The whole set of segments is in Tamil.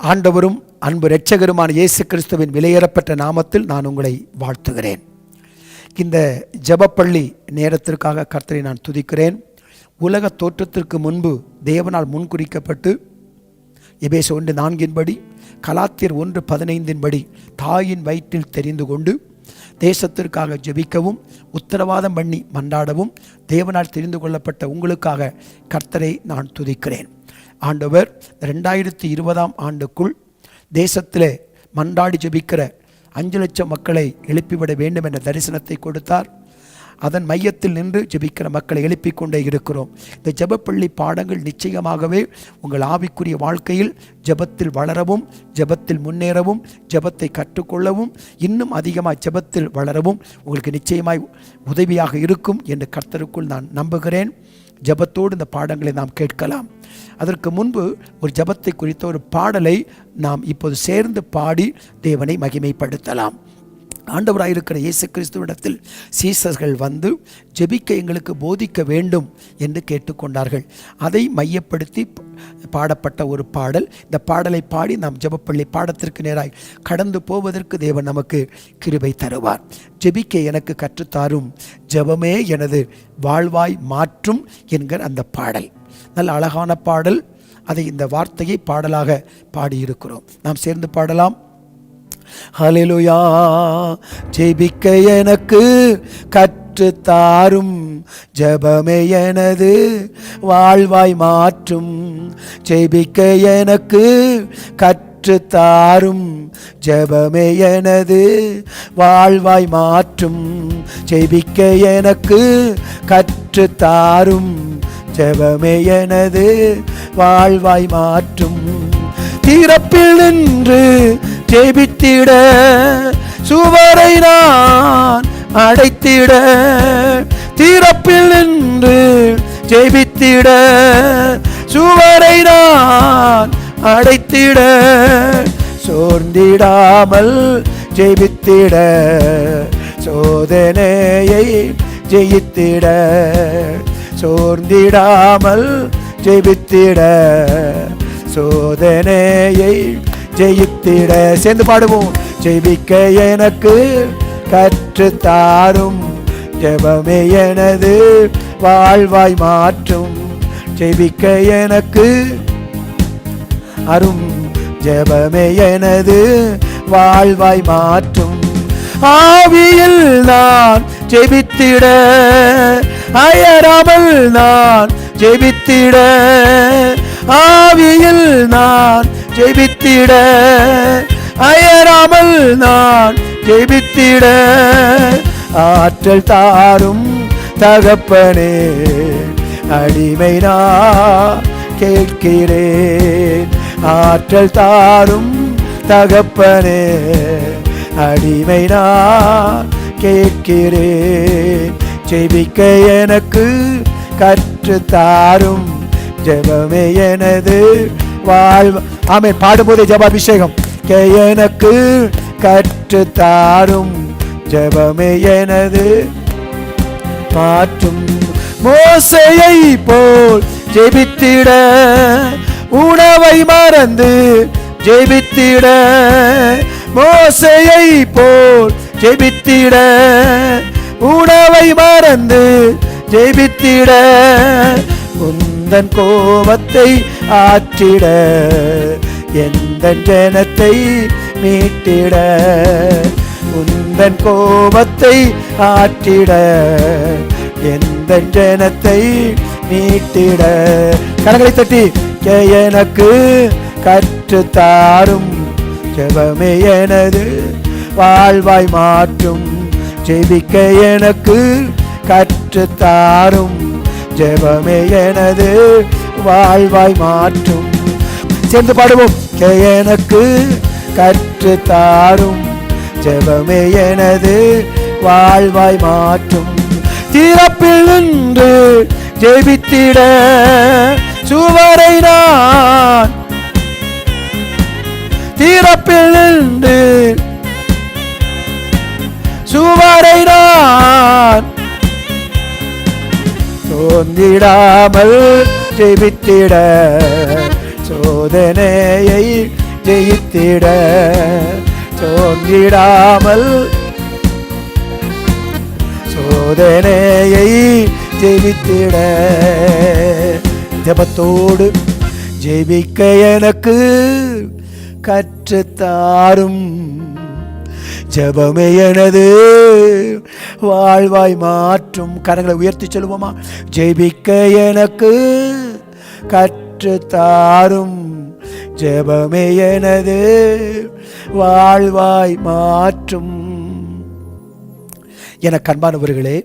ஆண்டவரும் அன்பு இரட்சகருமான இயேசு கிறிஸ்துவின் விலையேறப்பட்ட நாமத்தில் நான் உங்களை வாழ்த்துகிறேன். இந்த ஜெபப்பள்ளி நேரத்திற்காக கர்த்தரை நான் துதிக்கிறேன். உலக தோற்றத்திற்கு முன்பு தேவனால் முன்குறிக்கப்பட்டு எபேசு 1:4 கலாத்தியர் 1:15 தாயின் வயிற்றில் தெரிந்து கொண்டு தேசத்திற்காக ஜெபிக்கவும் உத்தரவாதம் பண்ணி மன்றாடவும் தேவனால் தெரிந்து கொள்ளப்பட்ட உங்களுக்காக கர்த்தரை நான் துதிக்கிறேன். ஆண்டவர் 2020ஆம் ஆண்டுக்குள் தேசத்திலே மன்றாடி ஜெபிக்கிற 5 லட்சம் மக்களை எழுப்பிவிட வேண்டும் என்ற தரிசனத்தை கொடுத்தார். அதன் மையத்தில் நின்று ஜெபிக்கிற மக்களை எழுப்பிக் கொண்டே இருக்கிறோம். இந்த ஜெபப்பள்ளி பாடங்கள் நிச்சயமாகவே உங்கள் ஆவிக்குரிய வாழ்க்கையில் ஜெபத்தில் வளரவும், ஜெபத்தில் முன்னேறவும், ஜெபத்தை கற்றுக்கொள்ளவும், இன்னும் அதிகமாக ஜெபத்தில் வளரவும் உங்களுக்கு நிச்சயமாய் உதவியாக இருக்கும் என்று கர்த்தருக்குள் நான் நம்புகிறேன். ஜெபத்தோடு இந்த பாடங்களை நாம் கேட்கலாம். அதற்கு முன்பு ஒரு ஜெபத்தை குறித்த ஒரு பாடலை நாம் இப்போது சேர்ந்து பாடி தேவனை மகிமைப்படுத்தலாம். ஆண்டவராயிருக்கிற இயேசு கிறிஸ்துவிடத்தில் சீசர்கள் வந்து ஜெபிக்க எங்களுக்கு போதிக்க வேண்டும் என்று கேட்டுக்கொண்டார்கள். அதை மையப்படுத்தி பாடப்பட்ட ஒரு பாடல். இந்த பாடலை பாடி நாம் ஜெபப்பள்ளி பாடத்திற்கு நேராய் கடந்து போவதற்கு தேவன் நமக்கு கிருபை தருவார். ஜெபிக்க எனக்கு கற்றுத்தாரும், ஜெபமே எனது வாழ்வாய் மாற்றும் என்கிற அந்த பாடல் நல்ல அழகான பாடல். அதை இந்த வார்த்தையை பாடலாக பாடியிருக்கிறோம். நாம் சேர்ந்து பாடலாம். ஹல்லேலூயா. ஜெபிக்க எனக்கு கற்றுத்தாரும், ஜெபமே எனது வாழ்வாய் மாற்றும். ஜெபிக்க எனக்கு கற்றுத்தாரும், ஜெபமே எனது வாழ்வாய் மாற்றும். ஜெபிக்க எனக்கு கற்றுத்தாரும், ஜெபமே எனது வாழ்வாய் மாற்றும். திறப்பில் நின்று ஜெபித்திட சுவரை நான் அடைத்திட, திறப்பில் நின்று ஜெபித்திட சுவரை நான் அடைத்திட, சோர்ந்திடாமல் ஜெபித்திட சோதனையை ஜெயித்திட, சோர்ந்திடாமல் ஜெபித்திட சோதனையை ஜெயித்திட. சேர்ந்து பாடுவோம். ஜெபிக்க எனக்கு கற்றுத்தாரும், ஜெபமே எனது வாழ்வாய் மாற்றும். ஜெபிக்க எனக்கு அரும், ஜெபமே எனது வாழ்வாய் மாற்றும். ஆவியில் நான் ஜெபித்திட அயராமல் நான் ஜெபித்திட, ஆவியில் நான் ஜெபித்திட அயராமல் நான் ஜெபித்திட, ஆற்றல் தாரும் தகப்பனே அடிமை நான் கேட்கிறேன். ஆற்றல் தாரும் தகப்பனே அடிமை நான் கேட்கிறேன். ஜெபிக்க எனக்கு கற்றுத்தாரும், ஜெபமே எனது வாழ்வு. ஆமென். பாடும்போதே ஜெபாபிஷேகம். எனக்கு கற்றுத்தாரும், ஜெபமே எனது மாற்றும். மோசேயை போல் ஜெபித்திட உணவை மறந்து ஜெபித்திட, மோசேயை போல் ஜெபித்திட உணவை மறந்து ஜெபித்திட, உந்தன் கோபத்தை ஆற்றிட எந்த ஜனத்தை மீட்டிட, உந்தன் கோபத்தை ஆற்றிட எந்த ஜனத்தை மீட்டிட. கரங்களை தட்டி எனக்கு கற்றுத்தாரும், ஜெபமே எனது வாழ்வாய் மாற்றும். ஜெபிக்க எனக்கு கற்றுத்தாரும், ஜெபமே எனது வாழ்வாய் மாற்றும். சேர்ந்து பாடுவோம். எனக்கு கற்றுத்தாரும், ஜெபமே எனது வாழ்வாய் மாற்றும். திறப்பில் நின்று ஜெபித்திட சுவரை நான், திறப்பில் நின்று சுவரை நான் சோர்ந்திடாமல் ஜெபித்திட சோதனையை ஜெயித்திட சோர்ந்திடாமல் சோதனையை ஜெயித்திட ஜெபத்தோடு ஜெபிக்க எனக்கு கற்றுத்தாரும் ஜெபமே எனது வாழ்வாய் மாற்றும். கரங்களை உயர்த்தி சொல்லுவோமா? ஜெபிக்க எனக்கு கற்றுத்தாரும் ஜெபமே எனது வாழ்வாய் மாற்றும். என அன்பானவர்களே,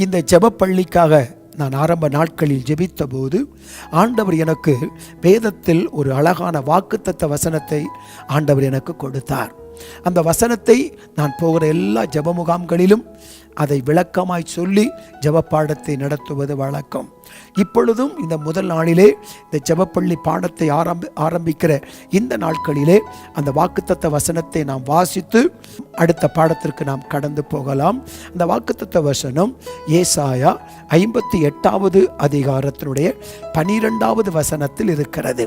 இந்த ஜெபப்பள்ளிக்காக நான் ஆரம்ப நாட்களில் ஜெபித்த போது ஆண்டவர் எனக்கு வேதத்தில் ஒரு அழகான வாக்குத்தத்த வசனத்தை ஆண்டவர் எனக்கு கொடுத்தார். அந்த வசனத்தை நான் போகிற எல்லா ஜெப முகாம்களிலும் அதை விளக்கமாய் சொல்லி ஜெப பாடத்தை நடத்துவது வழக்கம். இப்பொழுதும் இந்த முதல் நாளிலே இந்த ஜெபப்பள்ளி பாடத்தை ஆரம்பிக்கிற இந்த நாட்களிலே அந்த வாக்குத்தத்த வசனத்தை நாம் வாசித்து அடுத்த பாடத்திற்கு நாம் கடந்து போகலாம். அந்த வாக்குத்தத்த வசனம் ஏசாயா 58வது அதிகாரத்தினுடைய 12வது வசனத்தில் இருக்கிறது.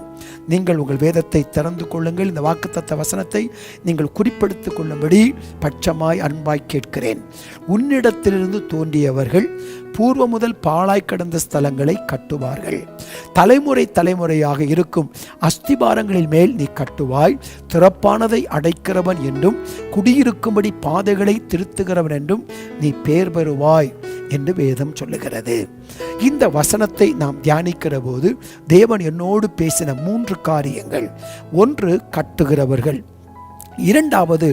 நீங்கள் உங்கள் வேதத்தை திறந்து கொள்ளுங்கள். இந்த வாக்குத்தத்த வசனத்தை நீங்கள் குறிப்பெடுத்துக் கொள்ளும்படி பட்சமாய் அன்பாய் கேட்கிறேன். உன்னிடத்திலிருந்து தோன்றியவர்கள் பூர்வ முதல் பாழாய் கடந்த ஸ்தலங்களை கட்டுவார்கள். தலைமுறை தலைமுறையாக இருக்கும் அஸ்திபாரங்களின் மேல் நீ கட்டுவாய். திறப்பானதை அடைக்கிறவன் என்றும் குடியிருக்கும்படி பாதைகளை திருத்துகிறவன் என்றும் நீ பேர் பெறுவாய் என்று வேதம் சொல்லுகிறது. இந்த வசனத்தை நாம் தியானிக்கிற போது தேவன் என்னோடு பேசின 3 காரியங்கள். ஒன்று, கட்டுகிறவர்கள். இரண்டாவது,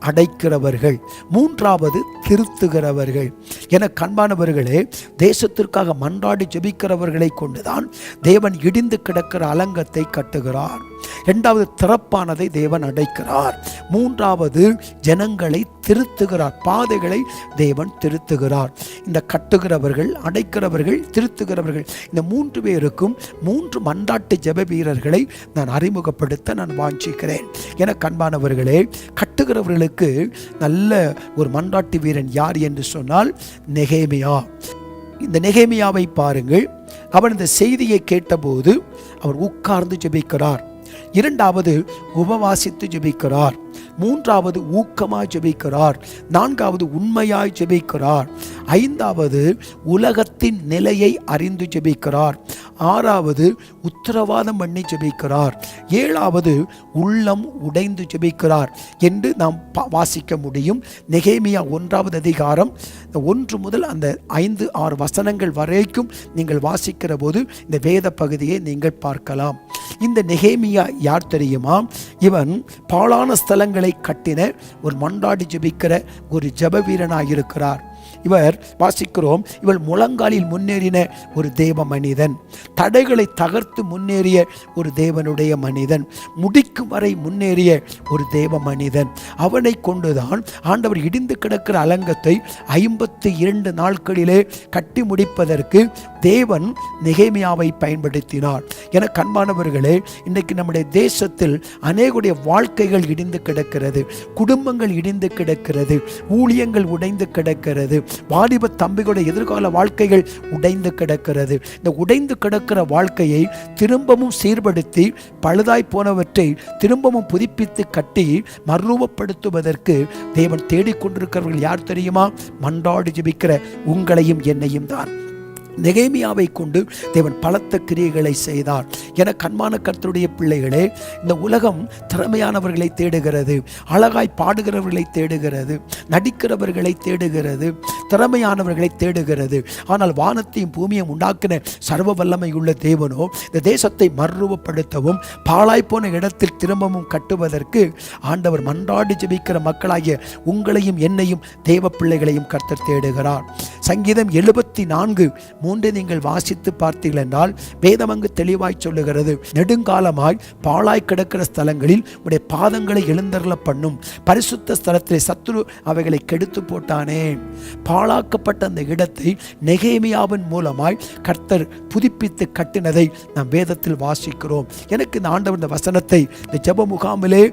அடைக்கிறவர்கள். மூன்றாவது, திருத்துகிறவர்கள். என அன்பானவர்களே, தேசத்திற்காக மன்றாடி ஜெபிக்கிறவர்களை கொண்டுதான் தேவன் இடிந்து கிடக்கிற அலங்கத்தை கட்டுகிறார். இரண்டாவது, திறப்பானதை தேவன் அடைக்கிறார். மூன்றாவது, ஜனங்களை திருத்துகிறார், பாதைகளை தேவன் திருத்துகிறார். இந்த கட்டுகிறவர்கள், அடைக்கிறவர்கள், திருத்துகிறவர்கள், இந்த 3 பேருக்கும் 3 மன்றாட்டு ஜெப வீரர்களை நான் அறிமுகப்படுத்த நான் வாஞ்சிக்கிறேன். என அன்பானவர்களே, கட்டுகிறவர்களுக்கு நல்ல ஒரு மன்றாட்டு வீரன் யார் என்று சொன்னால் நெகேமியா. இந்த நெகேமியாவை பாருங்கள். அவன் இந்த செய்தியை கேட்டபோது அவர் உட்கார்ந்து ஜெபிக்கிறார். இரண்டாவது, உபவாசித்து ஜெபிக்கிறார். மூன்றாவது, ஊக்கமாய் ஜெபிக்கிறார். நான்காவது, உண்மையாய் ஜெபிக்கிறார். ஐந்தாவது, உலகத்தின் நிலையை அறிந்து ஜெபிக்கிறார். ஆறாவது, உத்தரவாதம் பண்ணி ஜெபிக்கிறார். ஏழாவது, உள்ளம் உடைந்து ஜெபிக்கிறார் என்று நாம் வாசிக்க முடியும். நெகேமியா 1வது அதிகாரம் 1 முதல் அந்த 5-6 வசனங்கள் வரைக்கும் நீங்கள் வாசிக்கிற போது இந்த வேத பகுதியை நீங்கள் பார்க்கலாம். இந்த நெகேமியா யார் தெரியுமா? இவன் பாழான ஸ்தலங்களை கட்டின ஒரு மன்றாடி ஜெபிக்கிற ஒரு ஜெப வீரனாயிருக்கிறார். இவர் வாசிக்கிறோம், இவள் முழங்காலில் முன்னேறின ஒரு தேவ மனிதன், தடைகளை தகர்த்து முன்னேறிய ஒரு தேவனுடைய மனிதன், முடிக்கும் வரை முன்னேறிய ஒரு தேவ மனிதன். அவனை கொண்டுதான் ஆண்டவர் இடிந்து கிடக்கிற அலங்கத்தை 52 நாட்களிலே கட்டி முடிப்பதற்கு தேவன் நெகேமியாவை பயன்படுத்தினார். என அன்பானவர்களே, இன்றைக்கு நம்முடைய தேசத்தில் அநேகுடைய வாழ்க்கைகள் இடிந்து கிடக்கிறது, குடும்பங்கள் இடிந்து கிடக்கிறது, ஊழியங்கள் உடைந்து கிடக்கிறது, வாலிப தம்பிகளுடைய எதிர்கால வாழ்க்கைகள் உடைந்து கிடக்கிறது. இந்த உடைந்து கிடக்கிற வாழ்க்கையை திரும்பவும் சீர்படுத்தி பழுதாய் போனவற்றை திரும்பவும் புதுப்பித்து கட்டி மறுரூபப்படுத்துவதற்கு தேவன் தேடிக்கொண்டிருக்கிறவர்கள் யார் தெரியுமா? மன்றாடி ஜெபிக்கிற உங்களையும் என்னையும் தான். நெகேமியாவை கொண்டு தேவன் பலத்த கிரியைகளை செய்தார். என அன்பான கர்த்தருடைய பிள்ளைகளே, இந்த உலகம் திறமையானவர்களை தேடுகிறது, அழகாய் பாடுகிறவர்களை தேடுகிறது, நடிக்கிறவர்களை தேடுகிறது, திறமையானவர்களை தேடுகிறது. ஆனால் வானத்தையும் பூமியையும் உண்டாக்கின சர்வ வல்லமை உள்ள தேவனோ இந்த தேசத்தை மறுரூபப்படுத்தவும் பாழாய் போன இடத்தில் திரும்பவும் கட்டுவதற்கு ஆண்டவர் மன்றாடி ஜெபிக்கிற மக்களாகிய உங்களையும் என்னையும் தேவ பிள்ளைகளையும் கர்த்தர் தேடுகிறார். சங்கீதம் 74:3 நீங்கள் வாசித்து பார்த்தீர்கள் என்றால் வேதம் அங்கு தெளிவாய் சொல்லுகிறது, நெடுங்காலமாய் பாழாய் கிடக்கிற ஸ்தலங்களில் உடைய பாதங்களை எழுந்தருள பண்ணும், பரிசுத்த ஸ்தலத்திலே சத்துரு அவைகளை கெடுத்து போட்டானே. பாழாக்கப்பட்ட அந்த இடத்தை நெகேமியாவின் மூலமாய் கர்த்தர் புதுப்பித்து கட்டினதை நாம் வேதத்தில் வாசிக்கிறோம். எனக்கு இந்த ஆண்டவர் இந்த வசனத்தை இந்த ஜெப முகாமிலே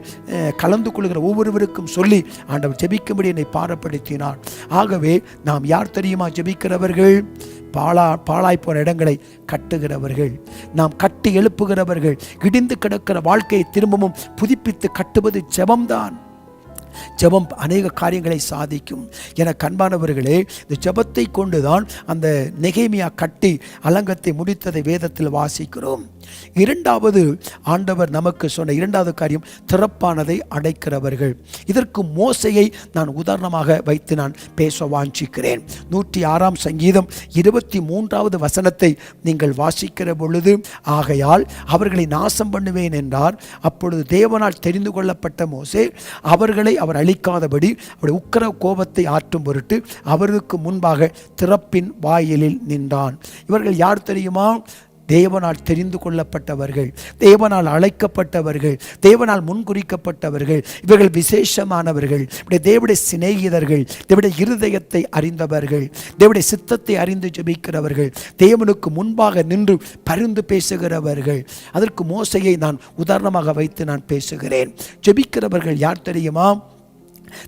கலந்து கொள்கிற ஒவ்வொருவருக்கும் சொல்லி ஆண்டவர் ஜெபிக்கும்படி என்னை பாரப்படுத்தினார். ஆகவே நாம் யார் தெரியுமா ஜெபிக்கிறவர்கள்? பாழாய் பாழாய் போன இடங்களை கட்டுகிறவர்கள், நாம் கட்டி எழுப்புகிறவர்கள். இடிந்து கிடக்கிற வாழ்க்கையை திரும்பவும் புதுப்பித்து கட்டுவது ஜெபம்தான். ஜெபம் அநேக காரியங்களை சாதிக்கும். என கண்பானவர்களே, இந்த ஜெபத்தை கொண்டுதான் அந்த நெகேமியா கட்டி அலங்கத்தை முடித்ததை வேதத்தில் வாசிக்கிறோம். இரண்டாவது ஆண்டவர் நமக்கு சொன்ன இரண்டாவது காரியம் திறப்பானதை அடைக்கிறவர்கள். இதற்கு மோசையை நான் உதாரணமாக வைத்து நான் பேச வாஞ்சிக்கிறேன். 106 சங்கீதம் 23வது வசனத்தை நீங்கள் வாசிக்கிற பொழுது, ஆகையால் அவர்களை நாசம் பண்ணுவேன் என்றார். அப்பொழுது தேவனால் தெரிந்து கொள்ளப்பட்ட மோசே அவர்களை அவர் அழிக்காதபடி அவருடைய உக்கிர கோபத்தை ஆற்றும் பொருட்டு அவருக்கு முன்பாக திறப்பின் வாயிலில் நின்றான். இவர்கள் யார் தெரியுமா? தேவனால் தெரிந்து கொள்ளப்பட்டவர்கள், தேவனால் அழைக்கப்பட்டவர்கள், தேவனால் முன்குறிக்கப்பட்டவர்கள். இவர்கள் விசேஷமானவர்கள், தேவனுடைய சிநேகிதர்கள், தேவனுடைய இருதயத்தை அறிந்தவர்கள், தேவனுடைய சித்தத்தை அறிந்து ஜெபிக்கிறவர்கள், தேவனுக்கு முன்பாக நின்று பரிந்து பேசுகிறவர்கள். அதற்கு மோசையை நான் உதாரணமாக வைத்து நான் பேசுகிறேன். ஜெபிக்கிறவர்கள் யார் தெரியுமா?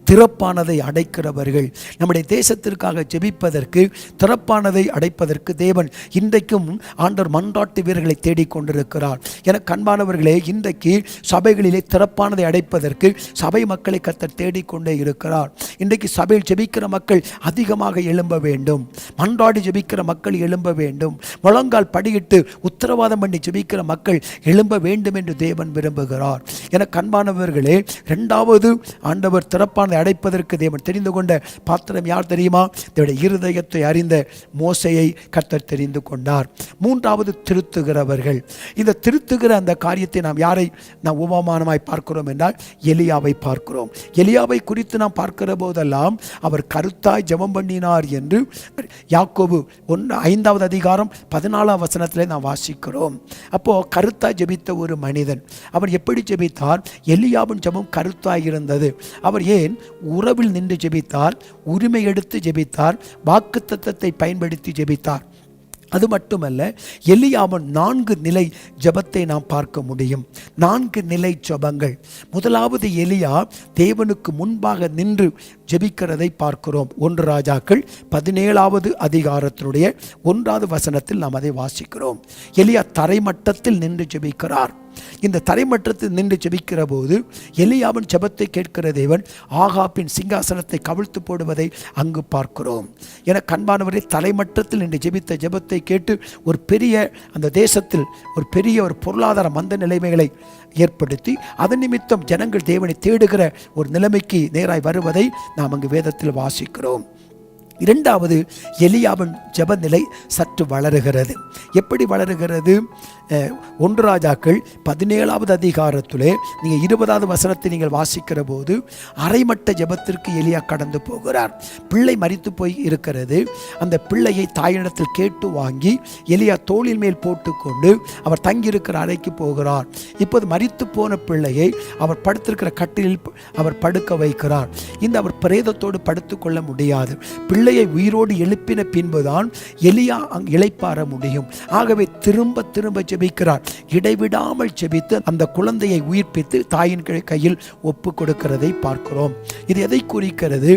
திறப்பானதை அடைக்கிறவர்கள். நம்முடைய தேசத்திற்காக ஜெபிப்பதற்கு, திறப்பானதை அடைப்பதற்கு தேவன் இன்றைக்கும் ஆண்டவர் மன்றாட்டு வீரர்களை தேடிக்கொண்டிருக்கிறார். என கண்பானவர்களே, இன்றைக்கு சபைகளிலே திறப்பானதை அடைப்பதற்கு சபை மக்களை கர்த்தர் தேடிக்கொண்டே இருக்கிறார். இன்றைக்கு சபையில் ஜெபிக்கிற மக்கள் அதிகமாக எழும்ப வேண்டும். மன்றாடி ஜெபிக்கிற மக்கள் எழும்ப வேண்டும். முழங்கால் படியிட்டு உத்தரவாதம் பண்ணி ஜெபிக்கிற மக்கள் எழும்ப வேண்டும் என்று தேவன் விரும்புகிறார். என கண்பானவர்களே, இரண்டாவது ஆண்டவர் திறப்பானதை அடைப்பதற்கு தேவன் தெரிந்து கொண்ட பாத்திரம் யார் தெரியுமா? தேவனுடைய இருதயத்தை அறிந்த மோசையை கர்த்தர் தெரிந்து கொண்டார். மூன்றாவது திருத்துகிறவர்கள். இந்த திருத்துகிற அந்த காரியத்தை நாம் யாரை நாம் உபமானமாய் பார்க்கிறோம் என்றால் எலியாவை பார்க்கிறோம். எலியாவை குறித்து நாம் பார்க்கிற போதெல்லாம் அவர் கருத்தாய் ஜெபம் பண்ணினார் என்று யாக்கோபு 5வது அதிகாரம் 14வது வசனத்திலே நாம் வாசிக்கிறோம். அப்போ கருத்தாய் ஜெபித்த ஒரு மனிதன், அவர் எப்படி ஜெபித்தார்? எலியாவின் ஜெபம் கருத்தாய் இருந்தது. அவர் ஏன் உறவில் நின்று ஜெபித்தார்? உரிமை எடுத்து ஜெபித்தார். வாக்குத்தத்தத்தை பயன்படுத்தி ஜெபித்தார். அது மட்டுமல்ல, எலியாவின் 4 நிலை ஜெபத்தை நாம் பார்க்க முடியும். 4 நிலை ஜெபங்கள். முதலாவது எலியா தேவனுக்கு முன்பாக நின்று ஜெபிக்கிறதை பார்க்கிறோம். 1 ராஜாக்கள் 17வது அதிகாரத்தினுடைய 1வது வசனத்தில் நாம் அதை வாசிக்கிறோம். எலியா தரைமட்டத்தில் நின்று ஜெபிக்கிறார். இந்த தரைமட்டத்தில் நின்று ஜெபிக்கிற போது எலியாவின் ஜெபத்தை கேட்கிற தேவன் ஆகாபின் சிங்காசனத்தை கவிழ்த்து போடுவதை அங்கு பார்க்கிறோம். என கண்பானவரை தலைமட்டத்தில் நின்று ஜெபித்த ஜெபத்தை கேட்டு ஒரு பெரிய அந்த தேசத்தில் ஒரு பொருளாதார மந்த நிலைமைகளை ஏற்படுத்தி அதன் நிமித்தம் ஜனங்கள் தேவனை தேடுகிற ஒரு நிலைமைக்கு நேராய் வருவதை நாம் அங்கு வேதத்தில் வாசிக்கிறோம். இரண்டாவது, எலியாவின் ஜெப நிலை சற்று வளருகிறது. எப்படி வளருகிறது? 1 ராஜாக்கள் 17வது அதிகாரத்திலே நீங்கள் 20வது வசனத்தை நீங்கள் வாசிக்கிற போது அரைமட்ட ஜெபத்திற்கு எலியா கடந்து போகிறார். பிள்ளை மரித்து போய் இருக்கிறது. அந்த பிள்ளையை தாயினிடத்தில் கேட்டு வாங்கி எலியா தோளின் மேல் போட்டுக்கொண்டு அவர் தங்கியிருக்கிற அறைக்கு போகிறார். இப்போது மரித்து போன பிள்ளையை அவர் படுத்திருக்கிற கட்டிலில் அவர் படுக்க வைக்கிறார். இந்த அவர் பிரேதத்தோடு படுத்துக்கொள்ள முடியாது. பிள்ளையை உயிரோடு எழுப்பின பின்புதான் எலியா இளைப்பாற முடியும். ஆகவே திரும்ப திரும்ப ஜெபிக்கிறார். இடைவிடாமல் ஜெபித்து அந்த குழந்தையை உயிர்ப்பித்து தாயின் கையில் ஒப்பு கொடுக்கிறதை பார்க்கிறோம். இது எதை குறிக்கிறது?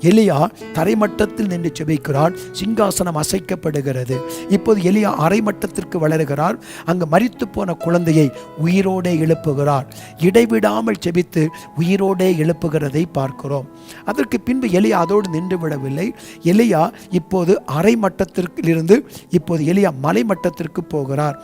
எலியா தரைமட்டத்தில் நின்று ஜெபிக்கிறார். சிங்காசனம் அசைக்கப்படுகிறது. இப்போது எலியா அரைமட்டத்திற்கு வளருகிறார். அங்கு மரித்து போன குழந்தையை உயிரோடே எழுப்புகிறார். இடைவிடாமல் ஜெபித்து உயிரோடே எழுப்புகிறதை பார்க்கிறோம். அதற்கு பின்பு எலியா அதோடு நின்று விடவில்லை. எலியா இப்போது அரை மட்டத்திலிருந்து இப்போது எலியா மலை மட்டத்திற்கு போகிறார்.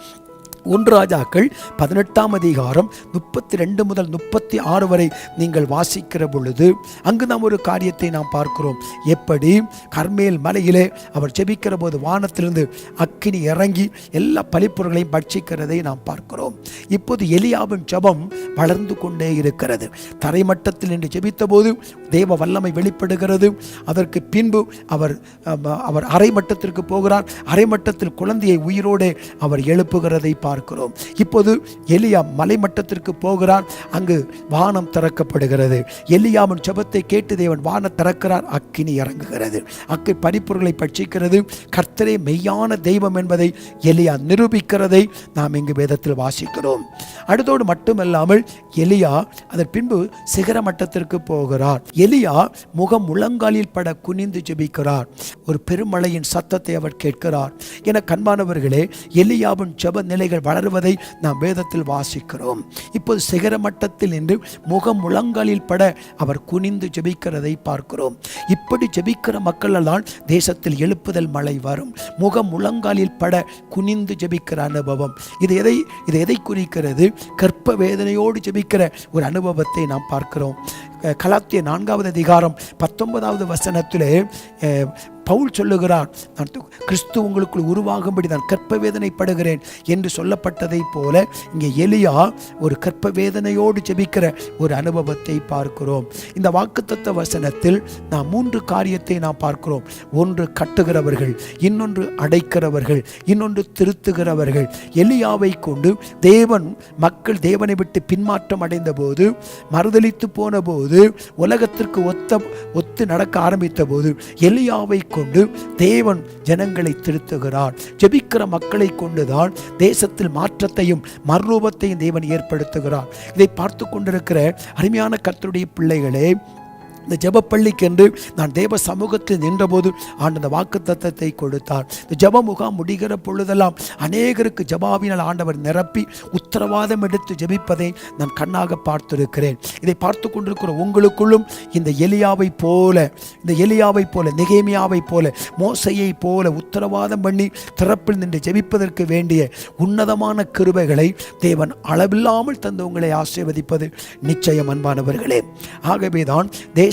1 ராஜாக்கள் 18ஆம் அதிகாரம் 32 முதல் 36 வரை நீங்கள் வாசிக்கிற பொழுது அங்கு நாம் ஒரு காரியத்தை நாம் பார்க்கிறோம். எப்படி கர்மேல் மலையிலே அவர் ஜெபிக்கிற போது வானத்திலிருந்து அக்கினி இறங்கி எல்லா பலிப்பொருட்களையும் பட்சிக்கிறதை நாம் பார்க்கிறோம். இப்போது எலியாவின் ஜெபம் வளர்ந்து கொண்டே இருக்கிறது. தரைமட்டத்தில் நின்று ஜெபித்த போது தேவ வல்லமை வெளிப்படுகிறது. அதற்கு பின்பு அவர் அரைமட்டத்திற்கு போகிறார். அரைமட்டத்தில் குழந்தையை உயிரோடு அவர் எழுப்புகிறதை பார்க்கிறோம். பார்க்கிறோம். இப்போது எலியா மலைமட்டத்திற்கு போகிறார். அங்கு வானம் திறக்கப்படுகிறது. எலியாவின் ஜெபத்தை கேட்டு தேவன் வானம் திறக்கிறார். அக்கினி இறங்குகிறது. அக்கி பனிப்பொருளை பட்சிக்கிறது. கர்த்தரே மெய்யான தெய்வம் என்பதை எலியா நிரூபிக்கிறதை நாம் இங்கு வேதத்தில் வாசிக்கிறோம். அடுத்தோடு மட்டுமல்லாமல் எலியா அதன் பின்பு சிகர மட்டத்திற்கு போகிறார். எலியா முகம் முழங்காலில் பட குனிந்து ஜெபிக்கிறார். ஒரு பெருமழையின் சத்தத்தை அவர் கேட்கிறார். என கண்பானவர்களே, எலியாவின் ஜெப நிலைகள் வளருவதை நாம் வேதத்தில் வாசிக்கிறோம். இப்போது சிகர மட்டத்தில் நின்று முகம் முழங்காலில் பட அவர் குனிந்து ஜெபிக்கிறதை பார்க்கிறோம். இப்படி ஜெபிக்கிற மக்கள் தான் தேசத்தில் எழுப்புதல் மழை வரும். முகம் முழங்காலில் பட குனிந்து ஜெபிக்கிற அனுபவம் இது எதை குறிக்கிறது? கற்ப வேதனையோடு ஜெபிக்கிற ஒரு அனுபவத்தை நாம் பார்க்கிறோம். கலாத்திய 4வது அதிகாரம் 19வது வசனத்திலே பவுல் சொல்லுகிறார், நான் கிறிஸ்து உங்களுக்குள் உருவாகும்படி நான் கற்ப வேதனைப்படுகிறேன் என்று சொல்லப்பட்டதை போல இங்கே எலியா ஒரு கற்ப வேதனையோடு ஜெபிக்கிற ஒரு அனுபவத்தை பார்க்கிறோம். இந்த வாக்குத்தத்த வசனத்தில் நாம் 3 காரியத்தை நாம் பார்க்கிறோம். ஒன்று கட்டுகிறவர்கள், இன்னொன்று அடைக்கிறவர்கள், இன்னொன்று திருத்துகிறவர்கள். எலியாவை கொண்டு மக்கள் தேவனை விட்டு பின்மாற்றம் அடைந்த போது, மறுதலித்து போன போது, உலகத்திற்கு ஒத்து நடக்க ஆரம்பித்த போது எலியாவை கொண்டு தேவன் ஜனங்களை திருத்துகிறார். ஜெபிக்கிற மக்களை கொண்டுதான் தேசத்தில் மாற்றத்தையும் மறுரூபத்தையும் தேவன் ஏற்படுத்துகிறார். இதை பார்த்து கொண்டிருக்கிற அருமையான கர்த்தருடைய பிள்ளைகளே, இந்த ஜெபப்பள்ளிக்கென்று நான் தேவ சமூகத்தில் நின்றபோது ஆண்டு அந்த வாக்குத்தத்தத்தை கொடுத்தார். இந்த ஜெப முகாம் முடிகிற பொழுதெல்லாம் அநேகருக்கு ஜெபாவினால் ஆண்டவர் நிரப்பி உத்தரவாதம் எடுத்து ஜெபிப்பதை நான் கண்ணாக பார்த்திருக்கிறேன். இதை பார்த்து கொண்டிருக்கிற உங்களுக்குள்ளும் இந்த எலியாவை போல நெகேமியாவை போல மோசையை போல உத்தரவாதம் பண்ணி திறப்பில் நின்று ஜெபிப்பதற்கு வேண்டிய உன்னதமான கிருபைகளை தேவன் அளவில்லாமல் தந்து உங்களை ஆசீர்வதிப்பது நிச்சயம் அன்பானவர்களே. ஆகவேதான்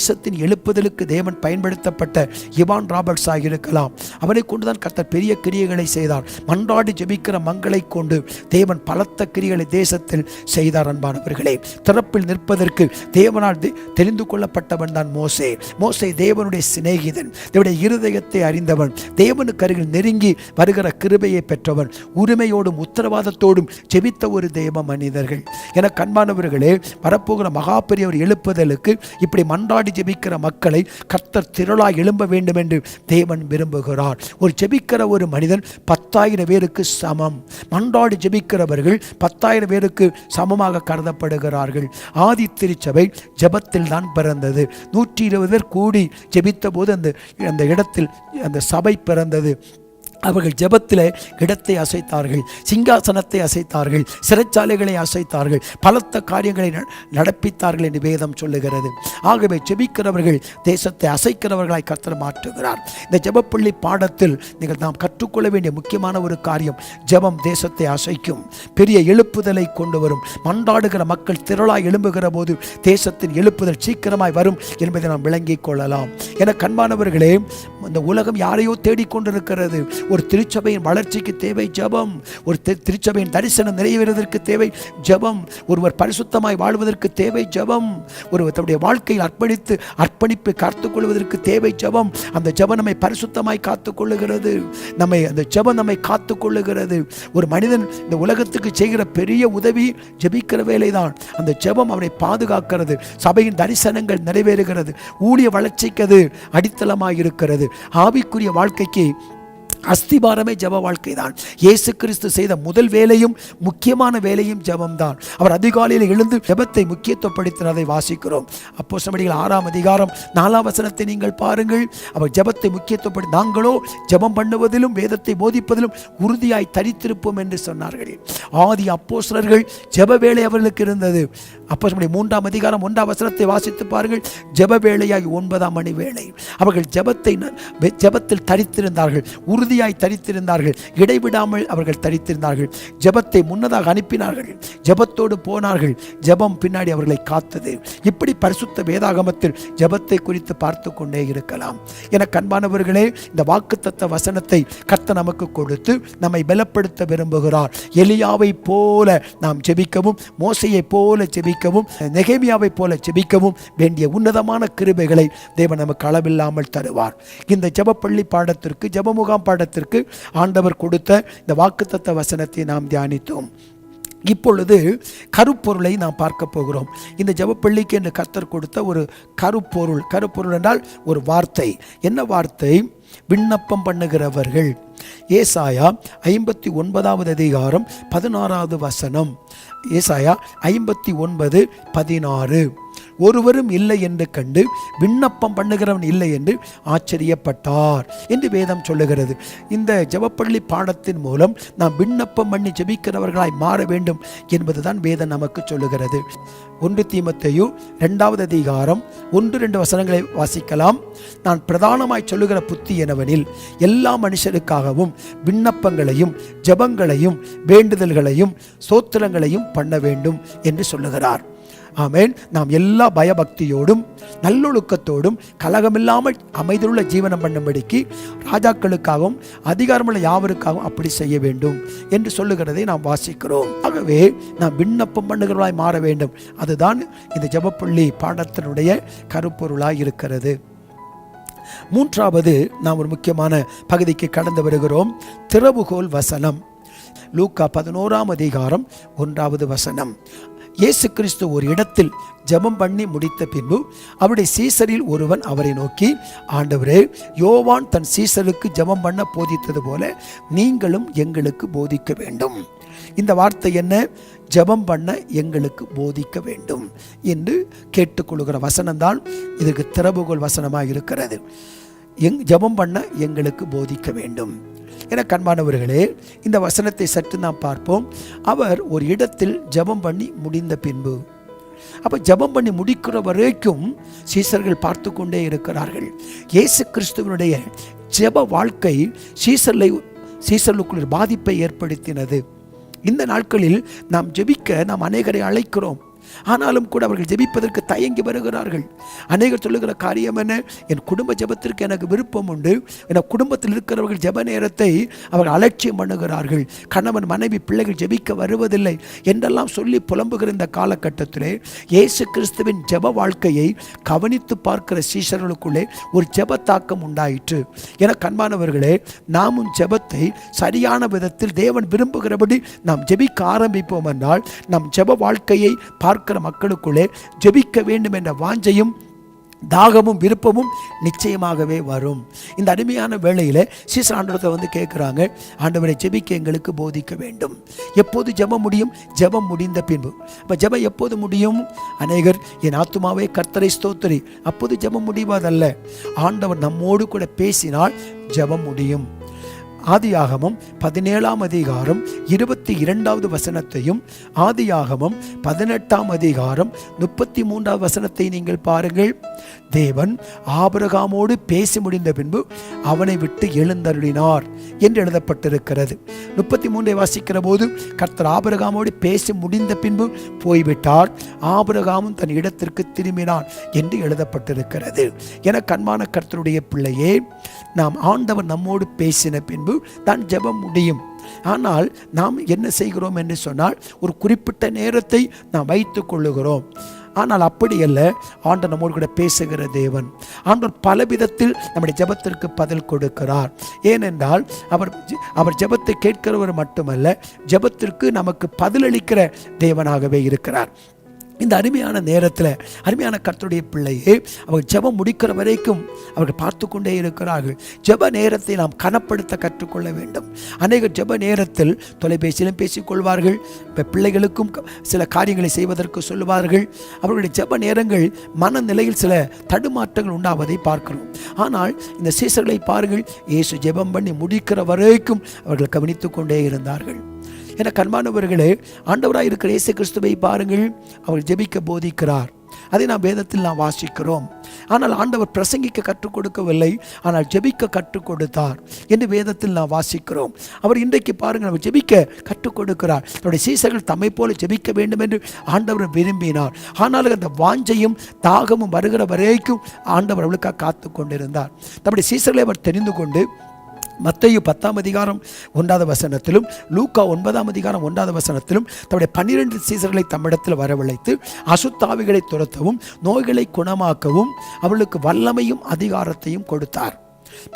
தேசத்தின் எழுப்புதலுக்கு தேவன் பயன்படுத்தப்பட்ட இவான் ராபர்ட்ஸ் ஆகியிருக்கலாம். அவனை கொண்டுதான் கர்த்தர் பெரிய கிரியைகளை செய்தார். மன்றாடி ஜெபிக்கிற மங்களை கொண்டு தேவன் பலத்த கிரியைகளை தேசத்தில் செய்தார். அன்பானவர்களே, திறப்பில் நிற்பதற்கு தேவனால் தெரிந்து கொள்ளப்பட்டவன் தான் மோசே தேவனுடைய சிநேகிதன், தேவனுடைய இருதயத்தை அறிந்தவன், தேவனுக்கு அருகில் நெருங்கி வருகிற கிருபையை பெற்றவன், உரிமையோடும் உத்தரவாதத்தோடும் ஜெபித்த ஒரு தேவ மனிதர்கள். என கண்பானவர்களே, வரப்போகிற மகா பெரிய ஒரு எழுப்புதலுக்கு இப்படி மன்றாடி ஜெபிக்கிற மக்களை கர்த்தர் திரளாய் எழும்ப வேண்டும் என்று தேவன் விரும்புகிறார். ஒரு ஜெபிக்கிற ஒரு மனிதன் 10,000 பேருக்கு சமம். மன்றாடி ஜெபிக்கிறவர்கள் 10,000 பேருக்கு சமமாக கருதப்படுகிறார்கள். ஆதி திருச்சபை ஜெபத்தில் தான் பிறந்தது. 120 பேர் கூடி ஜெபித்த போது அந்த இடத்தில் அந்த சபை பிறந்தது. அவர்கள் ஜெபத்தில் இடத்தை அசைத்தார்கள், சிங்காசனத்தை அசைத்தார்கள், சிறைச்சாலைகளை அசைத்தார்கள், பலத்த காரியங்களை நடப்பித்தார்கள் என்று வேதம் சொல்லுகிறது. ஆகவே ஜெபிக்கிறவர்கள் தேசத்தை அசைக்கிறவர்களாய் கர்த்தர் மாற்றுகிறார். இந்த ஜெபப்பள்ளி பாடத்தில் நாம் கற்றுக்கொள்ள வேண்டிய முக்கியமான ஒரு காரியம், ஜெபம் தேசத்தை அசைக்கும், பெரிய எழுப்புதலை கொண்டு வரும். மன்றாடுகிற மக்கள் திரளாய் எழும்புகிற போது தேசத்தின் எழுப்புதல் சீக்கிரமாய் வரும் என்பதை நாம் விளங்கிக் கொள்ளலாம். என கண்பானவர்களே, இந்த உலகம் யாரையோ தேடிக்கொண்டிருக்கிறது. ஒரு திருச்சபையின் வளர்ச்சிக்கு தேவை ஜெபம். ஒரு திருச்சபையின் தரிசனம் நிறைவேறுவதற்கு தேவை ஜெபம். ஒருவர் பரிசுத்தமாய் வாழ்வதற்கு தேவை ஜெபம். ஒருவர் தன்னுடைய வாழ்க்கையில் அர்ப்பணிப்பை காத்துக் கொள்வதற்கு தேவை ஜெபம். அந்த ஜெபம் நம்மை பரிசுத்தமாய் காத்துக் கொள்ளுகிறது. அந்த ஜெபம் நம்மை காத்துக் கொள்ளுகிறது. ஒரு மனிதன் இந்த உலகத்துக்கு செய்கிற பெரிய உதவி ஜெபிக்கிற வேலைதான். அந்த ஜெபம் அவனை பாதுகாக்கிறது. சபையின் தரிசனங்கள் நிறைவேறுகிறது. ஊழிய வளர்ச்சிக்கு அது அடித்தளமாக இருக்கிறது. ஆவிக்குரிய வாழ்க்கைக்கு அஸ்திபாரமே ஜெப வாழ்க்கை தான். இயேசு கிறிஸ்து செய்த முதல் வேலையும் முக்கியமான வேலையும் ஜெபம் தான். அவர் அதிகாலையில் எழுந்து ஜெபத்தை முக்கியத்துவப்படுத்தினதை வாசிக்கிறோம். அப்போஸ்தலர் 6ஆம் அதிகாரம் 4ஆம் வசனத்தை நீங்கள் பாருங்கள். அவர் ஜெபத்தை முக்கியத்துவப்படுத்தி, நாங்களோ ஜெபம் பண்ணுவதிலும் வேதத்தை போதிப்பதிலும் உறுதியாய் தரித்திருப்போம் என்று சொன்னார்கள். ஆதி அப்போஸ்தலர்கள் ஜெப வேலை அவர்களுக்கு இருந்தது. அப்போஸ்தலர் 3ஆம் அதிகாரம் 1ஆம் வசனத்தை வாசித்து பாருங்கள். ஜெப வேளையாய் 9ஆம் மணி வேளை அவர்கள் ஜெபத்தில் தரித்திருந்தார்கள், உறுதியாய் தரித்திருந்தார்கள், இடைவிடாமல் அவர்கள் தரித்திருந்தார்கள். ஜெபத்தை முன்னதாக அனுப்பினார்கள், ஜெபத்தோடு போனார்கள், ஜெபம் பின்னாடி அவர்களை காத்தது. இப்படி பரிசுத்த வேதாகமத்தில் ஜெபத்தை குறித்து பார்த்து கொண்டே இருக்கலாம். என கண்பானவர்களே, இந்த வாக்குத்தத்த வசனத்தை கர்த்தர் நமக்கு கொடுத்து நம்மை பலப்படுத்த விரும்புகிறார். எலியாவை போல நாம் ஜெபிக்கவும், மோசையை போல ஜெபிக்கவும், நெகேமியாவை போல ஜெபிக்கவும் வேண்டிய உன்னதமான கிருபைகளை தேவன் நமக்கு அளவில்லாமல் தருவார். இந்த ஜெபப்பள்ளி பாடத்திற்கு, ஜெபமுகாம் பாடத்திற்கு நேரத்திற்கு ஆண்டவர் கொடுத்த இந்த வாக்குத்தத்த வசனத்தை நாம் தியானித்தோம். இப்பொழுது கருப்பொருளை நாம் பார்க்க போகிறோம். இந்த ஜெபப்பள்ளிக்கு என்று கர்த்தர் கொடுத்த ஒரு கருப்பொருள் என்றால் ஒரு வார்த்தை. என்ன வார்த்தை? விண்ணப்பம் பண்ணுகிறவர்கள். ஏசாயா 59வது அதிகாரம் 16வது வசனம். ஏசாயா 59:16. ஒருவரும் இல்லை என்று கண்டு விண்ணப்பம் பண்ணுகிறவன் இல்லை என்று ஆச்சரியப்பட்டார் என்று வேதம் சொல்லுகிறது. இந்த ஜெபப்பள்ளி பாடத்தின் மூலம் நாம் விண்ணப்பம் பண்ணி ஜெபிக்கிறவர்களாய் மாற வேண்டும் என்பதுதான் வேதம் நமக்கு சொல்லுகிறது. 1 தீமோத்தேயு 2வது அதிகாரம் 1-2 வசனங்களை வாசிக்கலாம். நான் பிரதானமாய் சொல்லுகிற புத்தி என்னவெனில், எல்லா மனுஷருக்காகவும் விண்ணப்பங்களையும் ஜெபங்களையும் வேண்டுதல்களையும் ஸ்தோத்திரங்களையும் பண்ண வேண்டும் என்று சொல்லுகிறார். ஆமென். நாம் எல்லா பயபக்தியோடும் நல்லொழுக்கத்தோடும் கலகமில்லாமல் அமைதியுள்ள ஜீவனம் பண்ணும்படிக்கு ராஜாக்களுக்காகவும் அதிகாரமுள்ள யாவருக்காகவும் அப்படி செய்ய வேண்டும் என்று சொல்லுகிறதை நாம் வாசிக்கிறோம். ஆகவே நாம் விண்ணப்பம் பண்ணுகிறவர்களாய் மாற வேண்டும். அதுதான் இந்த ஜெபப்பள்ளி பாடத்தினுடைய கருப்பொருளாய் இருக்கிறது. மூன்றாவது நாம் ஒரு முக்கியமான பகுதிக்கு கடந்து வருகிறோம். திறவுகோல் வசனம். லூக்கா 11ஆம் அதிகாரம் 1வது வசனம். இயேசு கிறிஸ்து ஒரு இடத்தில் ஜெபம் பண்ணி முடித்த பின்பு அவருடைய சீசரில் ஒருவன் அவரை நோக்கி, ஆண்டவரே, யோவான் தன் சீசருக்கு ஜெபம் பண்ண போதித்தது போல நீங்களும் எங்களுக்கு போதிக்க வேண்டும். இந்த வார்த்தை என்ன? ஜெபம் பண்ண எங்களுக்கு போதிக்க வேண்டும் என்று கேட்டுக்கொள்கிற வசனம்தான் இதற்கு திறவுகோல் வசனமாக இருக்கிறது. ஜெபம் பண்ண எங்களுக்கு போதிக்க வேண்டும். என கண்பானவர்களே, இந்த வசனத்தை சற்று நாம் பார்ப்போம். அவர் ஒரு இடத்தில் ஜெபம் பண்ணி முடிந்த பின்பு, அப்போ ஜெபம் பண்ணி முடிக்கிற வரைக்கும் சீசர்கள் பார்த்து கொண்டே இருக்கிறார்கள். இயேசு கிறிஸ்துவனுடைய ஜெப வாழ்க்கை சீசர்களுக்குள் பாதிப்பை ஏற்படுத்தினது. இந்த நாட்களில் நாம் ஜெபிக்க நாம் அநேகரை அழைக்கிறோம். ஆனாலும் கூட அவர்கள் ஜெபிப்பதற்கு தயங்கி வருகிறார்கள். அநேகர் சொல்லுகிற காரியம் என்ன? என் குடும்ப ஜெபத்திற்கு எனக்கு விருப்பம் உண்டு. என் குடும்பத்தில் இருக்கிறவர்கள் ஜெப நேரத்தை அவர்கள் அலட்சியம் பண்ணுகிறார்கள். கணவன் மனைவி பிள்ளைகள் ஜெபிக்க வருவதில்லை என்றெல்லாம் சொல்லி புலம்புகிற இந்த காலகட்டத்திலே இயேசு கிறிஸ்துவின் ஜெப வாழ்க்கையை கவனித்து பார்க்கிற சீஷர்களுக்குள்ளே ஒரு ஜெப தாக்கம் உண்டாயிற்று. என கண்பானவர்களே, நாமும் ஜெபத்தை சரியான விதத்தில் தேவன் விரும்புகிறபடி நாம் ஜெபிக்க ஆரம்பிப்போம் என்றால் நம் ஜெப வாழ்க்கையை பார்க்கிற மக்களுக்குள்ளே ஜெபிக்க வேண்டும் என்ற வாஞ்சையும் தாகமும் விருப்பமும் நிச்சயமாகவே வரும். இந்த அருமையான வேளையில் சீசர் ஆண்டவரை வந்து கேட்குறாங்க, ஆண்டவரை ஜெபிக்க எங்களுக்கு போதிக்க வேண்டும். எப்போது ஜெபம் முடியும்? ஜெபம் முடிந்த பின்பு. அப்போ ஜெபம் எப்போது முடியும்? அநேகர் என் ஆத்துமாவே கர்த்தரை ஸ்தோத்திரி, அப்போது ஜெபம் முடிவதல்ல. ஆண்டவர் நம்மோடு கூட பேசினால் ஜெபம் முடியும். ஆதியாகமம் 17ஆம் அதிகாரம் 22வது வசனத்தையும் ஆதியாகமம் 18ஆம் அதிகாரம் 33வது வசனத்தை நீங்கள் பாருங்கள். தேவன் ஆபிரகாமோடு பேசி முடிந்த பின்பு அவனை விட்டு எழுந்தருளினார் என்று எழுதப்பட்டிருக்கிறது. 33 வாசிக்கிற போது கர்த்தர் ஆபிரகாமோடு பேசி முடிந்த பின்பு போய்விட்டார், ஆபிரகாமும் தன் இடத்திற்கு திரும்பினான் என்று எழுதப்பட்டிருக்கிறது. என கண்மான கர்த்தருடைய பிள்ளையே, நாம் ஆண்டவர் நம்மோடு பேசின பின்பு தான் ஜெபம் முடியும். ஆனால் நாம் என்ன செய்கிறோம் என்று சொன்னால் ஒரு குறிப்பிட்ட நேரத்தை நாம் வைத்துக் கொள்ளுகிறோம். ஆனால் அப்படி அல்ல. ஆண்டவர் நம்மோடு கூட பேசுகிற தேவன். ஆண்டவர் பல விதத்தில் நம்முடைய ஜெபத்திற்கு பதில் கொடுக்கிறார். ஏனென்றால் அவர் ஜெபத்தை கேட்கிறவர் மட்டுமல்ல, ஜெபத்திற்கு நமக்கு பதிலளிக்கிற தேவனாகவே இருக்கிறார். இந்த அருமையான நேரத்தில் அருமையான கர்த்தருடைய பிள்ளையே, அவர்கள் ஜெபம் முடிக்கிற வரைக்கும் அவர்கள் பார்த்து கொண்டே இருக்கிறார்கள். ஜெப நேரத்தை நாம் கனப்படுத்த கற்றுக்கொள்ள வேண்டும். அநேக ஜெப நேரத்தில் தொலைபேசியிலும் பேசிக்கொள்வார்கள். பிள்ளைகளுக்கும் சில காரியங்களை செய்வதற்கு சொல்லுவார்கள். அவர்களுடைய ஜெப நேரங்கள் மனநிலையில் சில தடுமாற்றங்கள் உண்டாவதை பார்க்கிறோம். ஆனால் இந்த சீசர்களை பாருங்கள், இயேசு ஜெபம் பண்ணி முடிக்கிற வரைக்கும் அவர்கள் கவனித்து கொண்டே இருந்தார்கள். என கண்பானவர்களே, ஆண்டவராக இருக்கிற இயேசு கிறிஸ்துவை பாருங்கள், அவர் ஜெபிக்க போதிக்கிறார். அதை நாம் வேதத்தில் நாம் வாசிக்கிறோம். ஆனால் ஆண்டவர் பிரசங்கிக்க கற்றுக் கொடுக்கவில்லை, ஆனால் ஜெபிக்க கற்றுக் கொடுத்தார் என்று வேதத்தில் நாம் வாசிக்கிறோம். அவர் இன்றைக்கு பாருங்கள், அவர் ஜெபிக்க கற்றுக் கொடுக்கிறார். அவருடைய சீசர்கள் தம்மை போல ஜெபிக்க வேண்டும் என்று ஆண்டவர் விரும்பினார். ஆனால் அந்த வாஞ்சையும் தாகமும் வருகிற வரைக்கும் ஆண்டவர் அவளுக்காக காத்து கொண்டிருந்தார். தம்முடைய சீசர்களை அவர் தெரிந்து கொண்டு மத்தேயு 10ஆம் அதிகாரம் 1வது வசனத்திலும் லூக்கா 9ஆம் அதிகாரம் 1வது வசனத்திலும் தம்முடைய 12 சீசர்களை தம்மிடத்தில் வரவழைத்து அசுத்தாவிகளை துரத்தவும் நோய்களை குணமாக்கவும் அவளுக்கு வல்லமையும் அதிகாரத்தையும் கொடுத்தார்.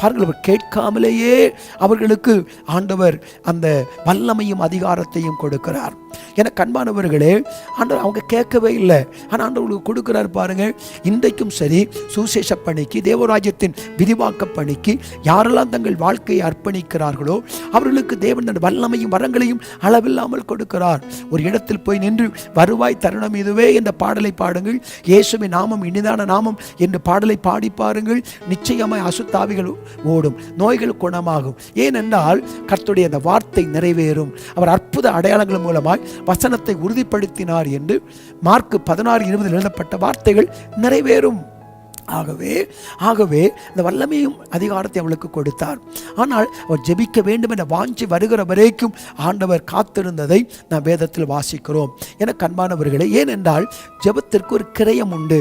பாருங்கள், அவர் கேட்காமலேயே அவர்களுக்கு ஆண்டவர் அந்த வல்லமையும் அதிகாரத்தையும் கொடுக்கிறார். என கண்பானவர்களே, ஆண்டவர் அவங்க கேட்கவே இல்லை, ஆனால் ஆண்டவர்களுக்கு கொடுக்கிறார். பாருங்க, இன்றைக்கும் சரி சுசேஷ பணிக்கு, தேவராஜ்யத்தின் விரிவாக்க பணிக்கு யாரெல்லாம் தங்கள் வாழ்க்கையை அர்ப்பணிக்கிறார்களோ அவர்களுக்கு தேவன் தன் வல்லமையும் வரங்களையும் அளவில்லாமல் கொடுக்கிறார். ஒரு இடத்தில் போய் நின்று வருவாய் தருணம் இதுவே என்ற பாடலை பாடுங்கள், இயேசுவின் நாமம் இனிதான நாமம் என்று பாடலை பாடி பாருங்கள். நிச்சயமாய் அசுத்தாவிகள் ஓடும், நோய்கள் குணமாகும். ஏனென்றால் கர்த்தருடைய அந்த வார்த்தை நிறைவேறும். அவர் அற்புத அடையாளங்கள் மூலமாய் வசனத்தை உறுதிப்படுத்தினார் என்று மார்க் 16:20 எழுதப்பட்ட வார்த்தைகள் நிறைவேறும். ஆகவே இந்த வல்லமையும் அதிகாரத்தை அவளுக்கு கொடுத்தார். ஆனால் அவர் ஜெபிக்க வேண்டும் என்ற வாஞ்சி வருகிற வரைக்கும் ஆண்டவர் காத்திருந்ததை நாம் வேதத்தில் வாசிக்கிறோம். என கண்பானவர்களே, ஏனென்றால் ஜெபத்திற்கு ஒரு கிரயம் உண்டு,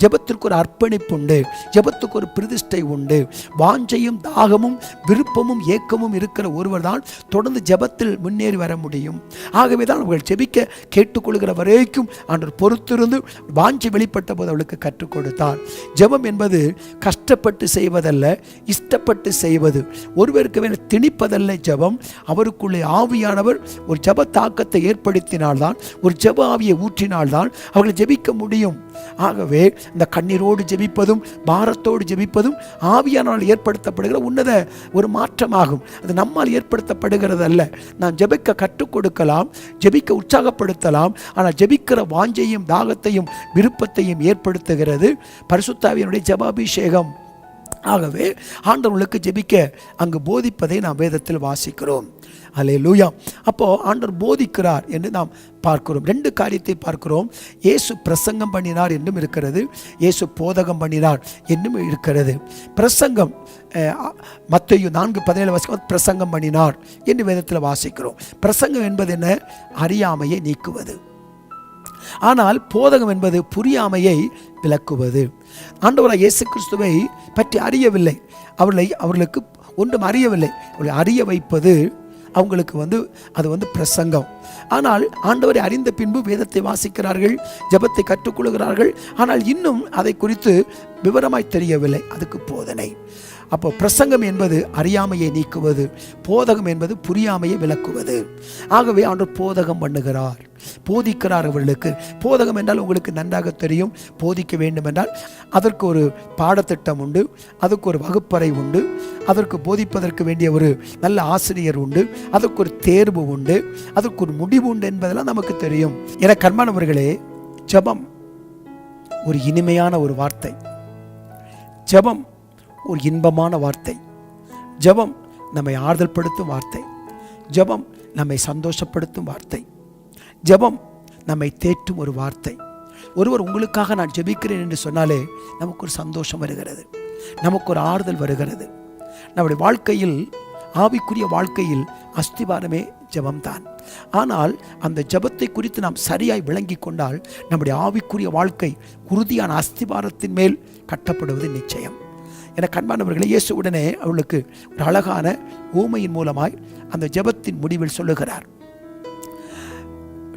ஜெபத்திற்கு ஒரு அர்ப்பணிப்பு உண்டு, ஜெபத்துக்கு ஒரு பிரதிஷ்டை உண்டு. வாஞ்சையும் தாகமும் விருப்பமும் ஏக்கமும் இருக்கிற ஒருவர் தான் தொடர்ந்து ஜெபத்தில் முன்னேறி வர முடியும். ஆகவே தான் அவர்கள் ஜெபிக்க கேட்டுக்கொள்கிற வரைக்கும் ஆண்டவர் பொறுத்திருந்து வாஞ்சை வெளிப்பட்ட போது அவளுக்கு கற்றுக் கொடுத்தார். ஜெபம் என்பது கஷ்டப்பட்டு செய்வதல்ல, இஷ்டப்பட்டு செய்வது. ஒருவருக்கு வேணும் திணிப்பதல்ல ஜெபம். அவருக்குள்ளே ஆவியானவர் ஒரு ஜெப தாக்கத்தை ஏற்படுத்தினால்தான், ஒரு ஜெப ஆவியை ஊற்றினால்தான் அவர்கள் ஜெபிக்க முடியும். ஆகவே இந்த கண்ணீரோடு ஜெபிப்பதும் பாரத்தோடு ஜெபிப்பதும் ஆவியானால் ஏற்படுத்தப்படுகிற உன்னத ஒரு மாற்றமாகும். அது நம்மால் ஏற்படுத்தப்படுகிறது அல்ல. நாம் ஜெபிக்க கற்றுக் கொடுக்கலாம், ஜெபிக்க உற்சாகப்படுத்தலாம். ஆனால் ஜெபிக்கிற வாஞ்சையும் தாகத்தையும் விருப்பத்தையும் ஏற்படுத்துகிறது பரிசுத்தாவியினுடைய ஜெபாபிஷேகம். ஆகவே ஆண்டவர்களுக்கு ஜெபிக்க அங்கு போதிப்பதை நாம் வேதத்தில் வாசிக்கிறோம். அல்லேலூயா. அப்போ ஆண்டவர் போதிக்கிறார் என்று நாம் பார்க்கிறோம். 2 காரியத்தை பார்க்கிறோம். இயேசு பிரசங்கம் பண்ணினார் என்றும் இருக்கிறது, இயேசு போதகம் பண்ணினார் என்றும் இருக்கிறது. பிரசங்கம் மத்தேயு 4:17 பிரசங்கம் பண்ணினார் என்று வேதத்தில் வாசிக்கிறோம். பிரசங்கம் என்பது என்ன? அறியாமையை நீக்குவது. ஆனால் போதகம் என்பது புரியாமையை விளக்குவது. ஆண்டவராகிய இயேசு கிறிஸ்துவை பற்றி அறியவில்லை, அவர்களுக்கு ஒன்றும் அறியவில்லை. அவர்களை அறிய வைப்பது அவங்களுக்கு அது பிரசங்கம். ஆனால் ஆண்டவரை அறிந்த பின்பு வேதத்தை வாசிக்கிறார்கள், ஜெபத்தை கற்றுக்கொள்கிறார்கள். ஆனால் இன்னும் அதை குறித்து விவரமாய் தெரியவில்லை, அதுக்கு போதனை. அப்போ பிரசங்கம் என்பது அறியாமையை நீக்குவது, போதகம் என்பது புரியாமையை விளக்குவது. ஆகவே ஆண்டவர் போதகம் பண்ணுகிறார், போதிக்கிறார் அவர்களுக்கு. போதகம் என்றால் உங்களுக்கு நன்றாக தெரியும். போதிக்க வேண்டும் என்றால் அதற்கு ஒரு பாடத்திட்டம் உண்டு, அதற்கு ஒரு வகுப்பறை உண்டு, அதற்கு போதிப்பதற்கு வேண்டிய ஒரு நல்ல ஆசிரியர் உண்டு, அதற்கு ஒரு தேர்வு உண்டு, அதற்கு ஒரு முடிவு உண்டு என்பதெல்லாம் நமக்கு தெரியும். என கர்மானவர்களே, ஜெபம் ஒரு இனிமையான ஒரு வார்த்தை, ஜெபம் ஒரு இன்பமான வார்த்தை, ஜெபம் நம்மை ஆறுதல் படுத்தும் வார்த்தை, ஜெபம் நம்மை சந்தோஷப்படுத்தும் வார்த்தை, ஜெபம் நம்மை தேற்றும் ஒரு வார்த்தை. ஒருவர் உங்களுக்காக நான் ஜெபிக்கிறேன் என்று சொன்னாலே நமக்கு ஒரு சந்தோஷம் வருகிறது, நமக்கு ஒரு ஆறுதல் வருகிறது. நம்முடைய வாழ்க்கையில், ஆவிக்குரிய வாழ்க்கையில் அஸ்திவாரமே ஜெபம்தான். ஆனால் அந்த ஜெபத்தை குறித்து நாம் சரியாய் விளங்கி கொண்டால் நம்முடைய ஆவிக்குரிய வாழ்க்கை உறுதியான அஸ்திவாரத்தின் மேல் கட்டப்படுவது நிச்சயம். என கண்பானவர்களே, இயேசு உடனே அவளுக்கு ஒரு அழகான ஊமையின் மூலமாய் அந்த ஜெபத்தின் முடிவில் சொல்லுகிறார்.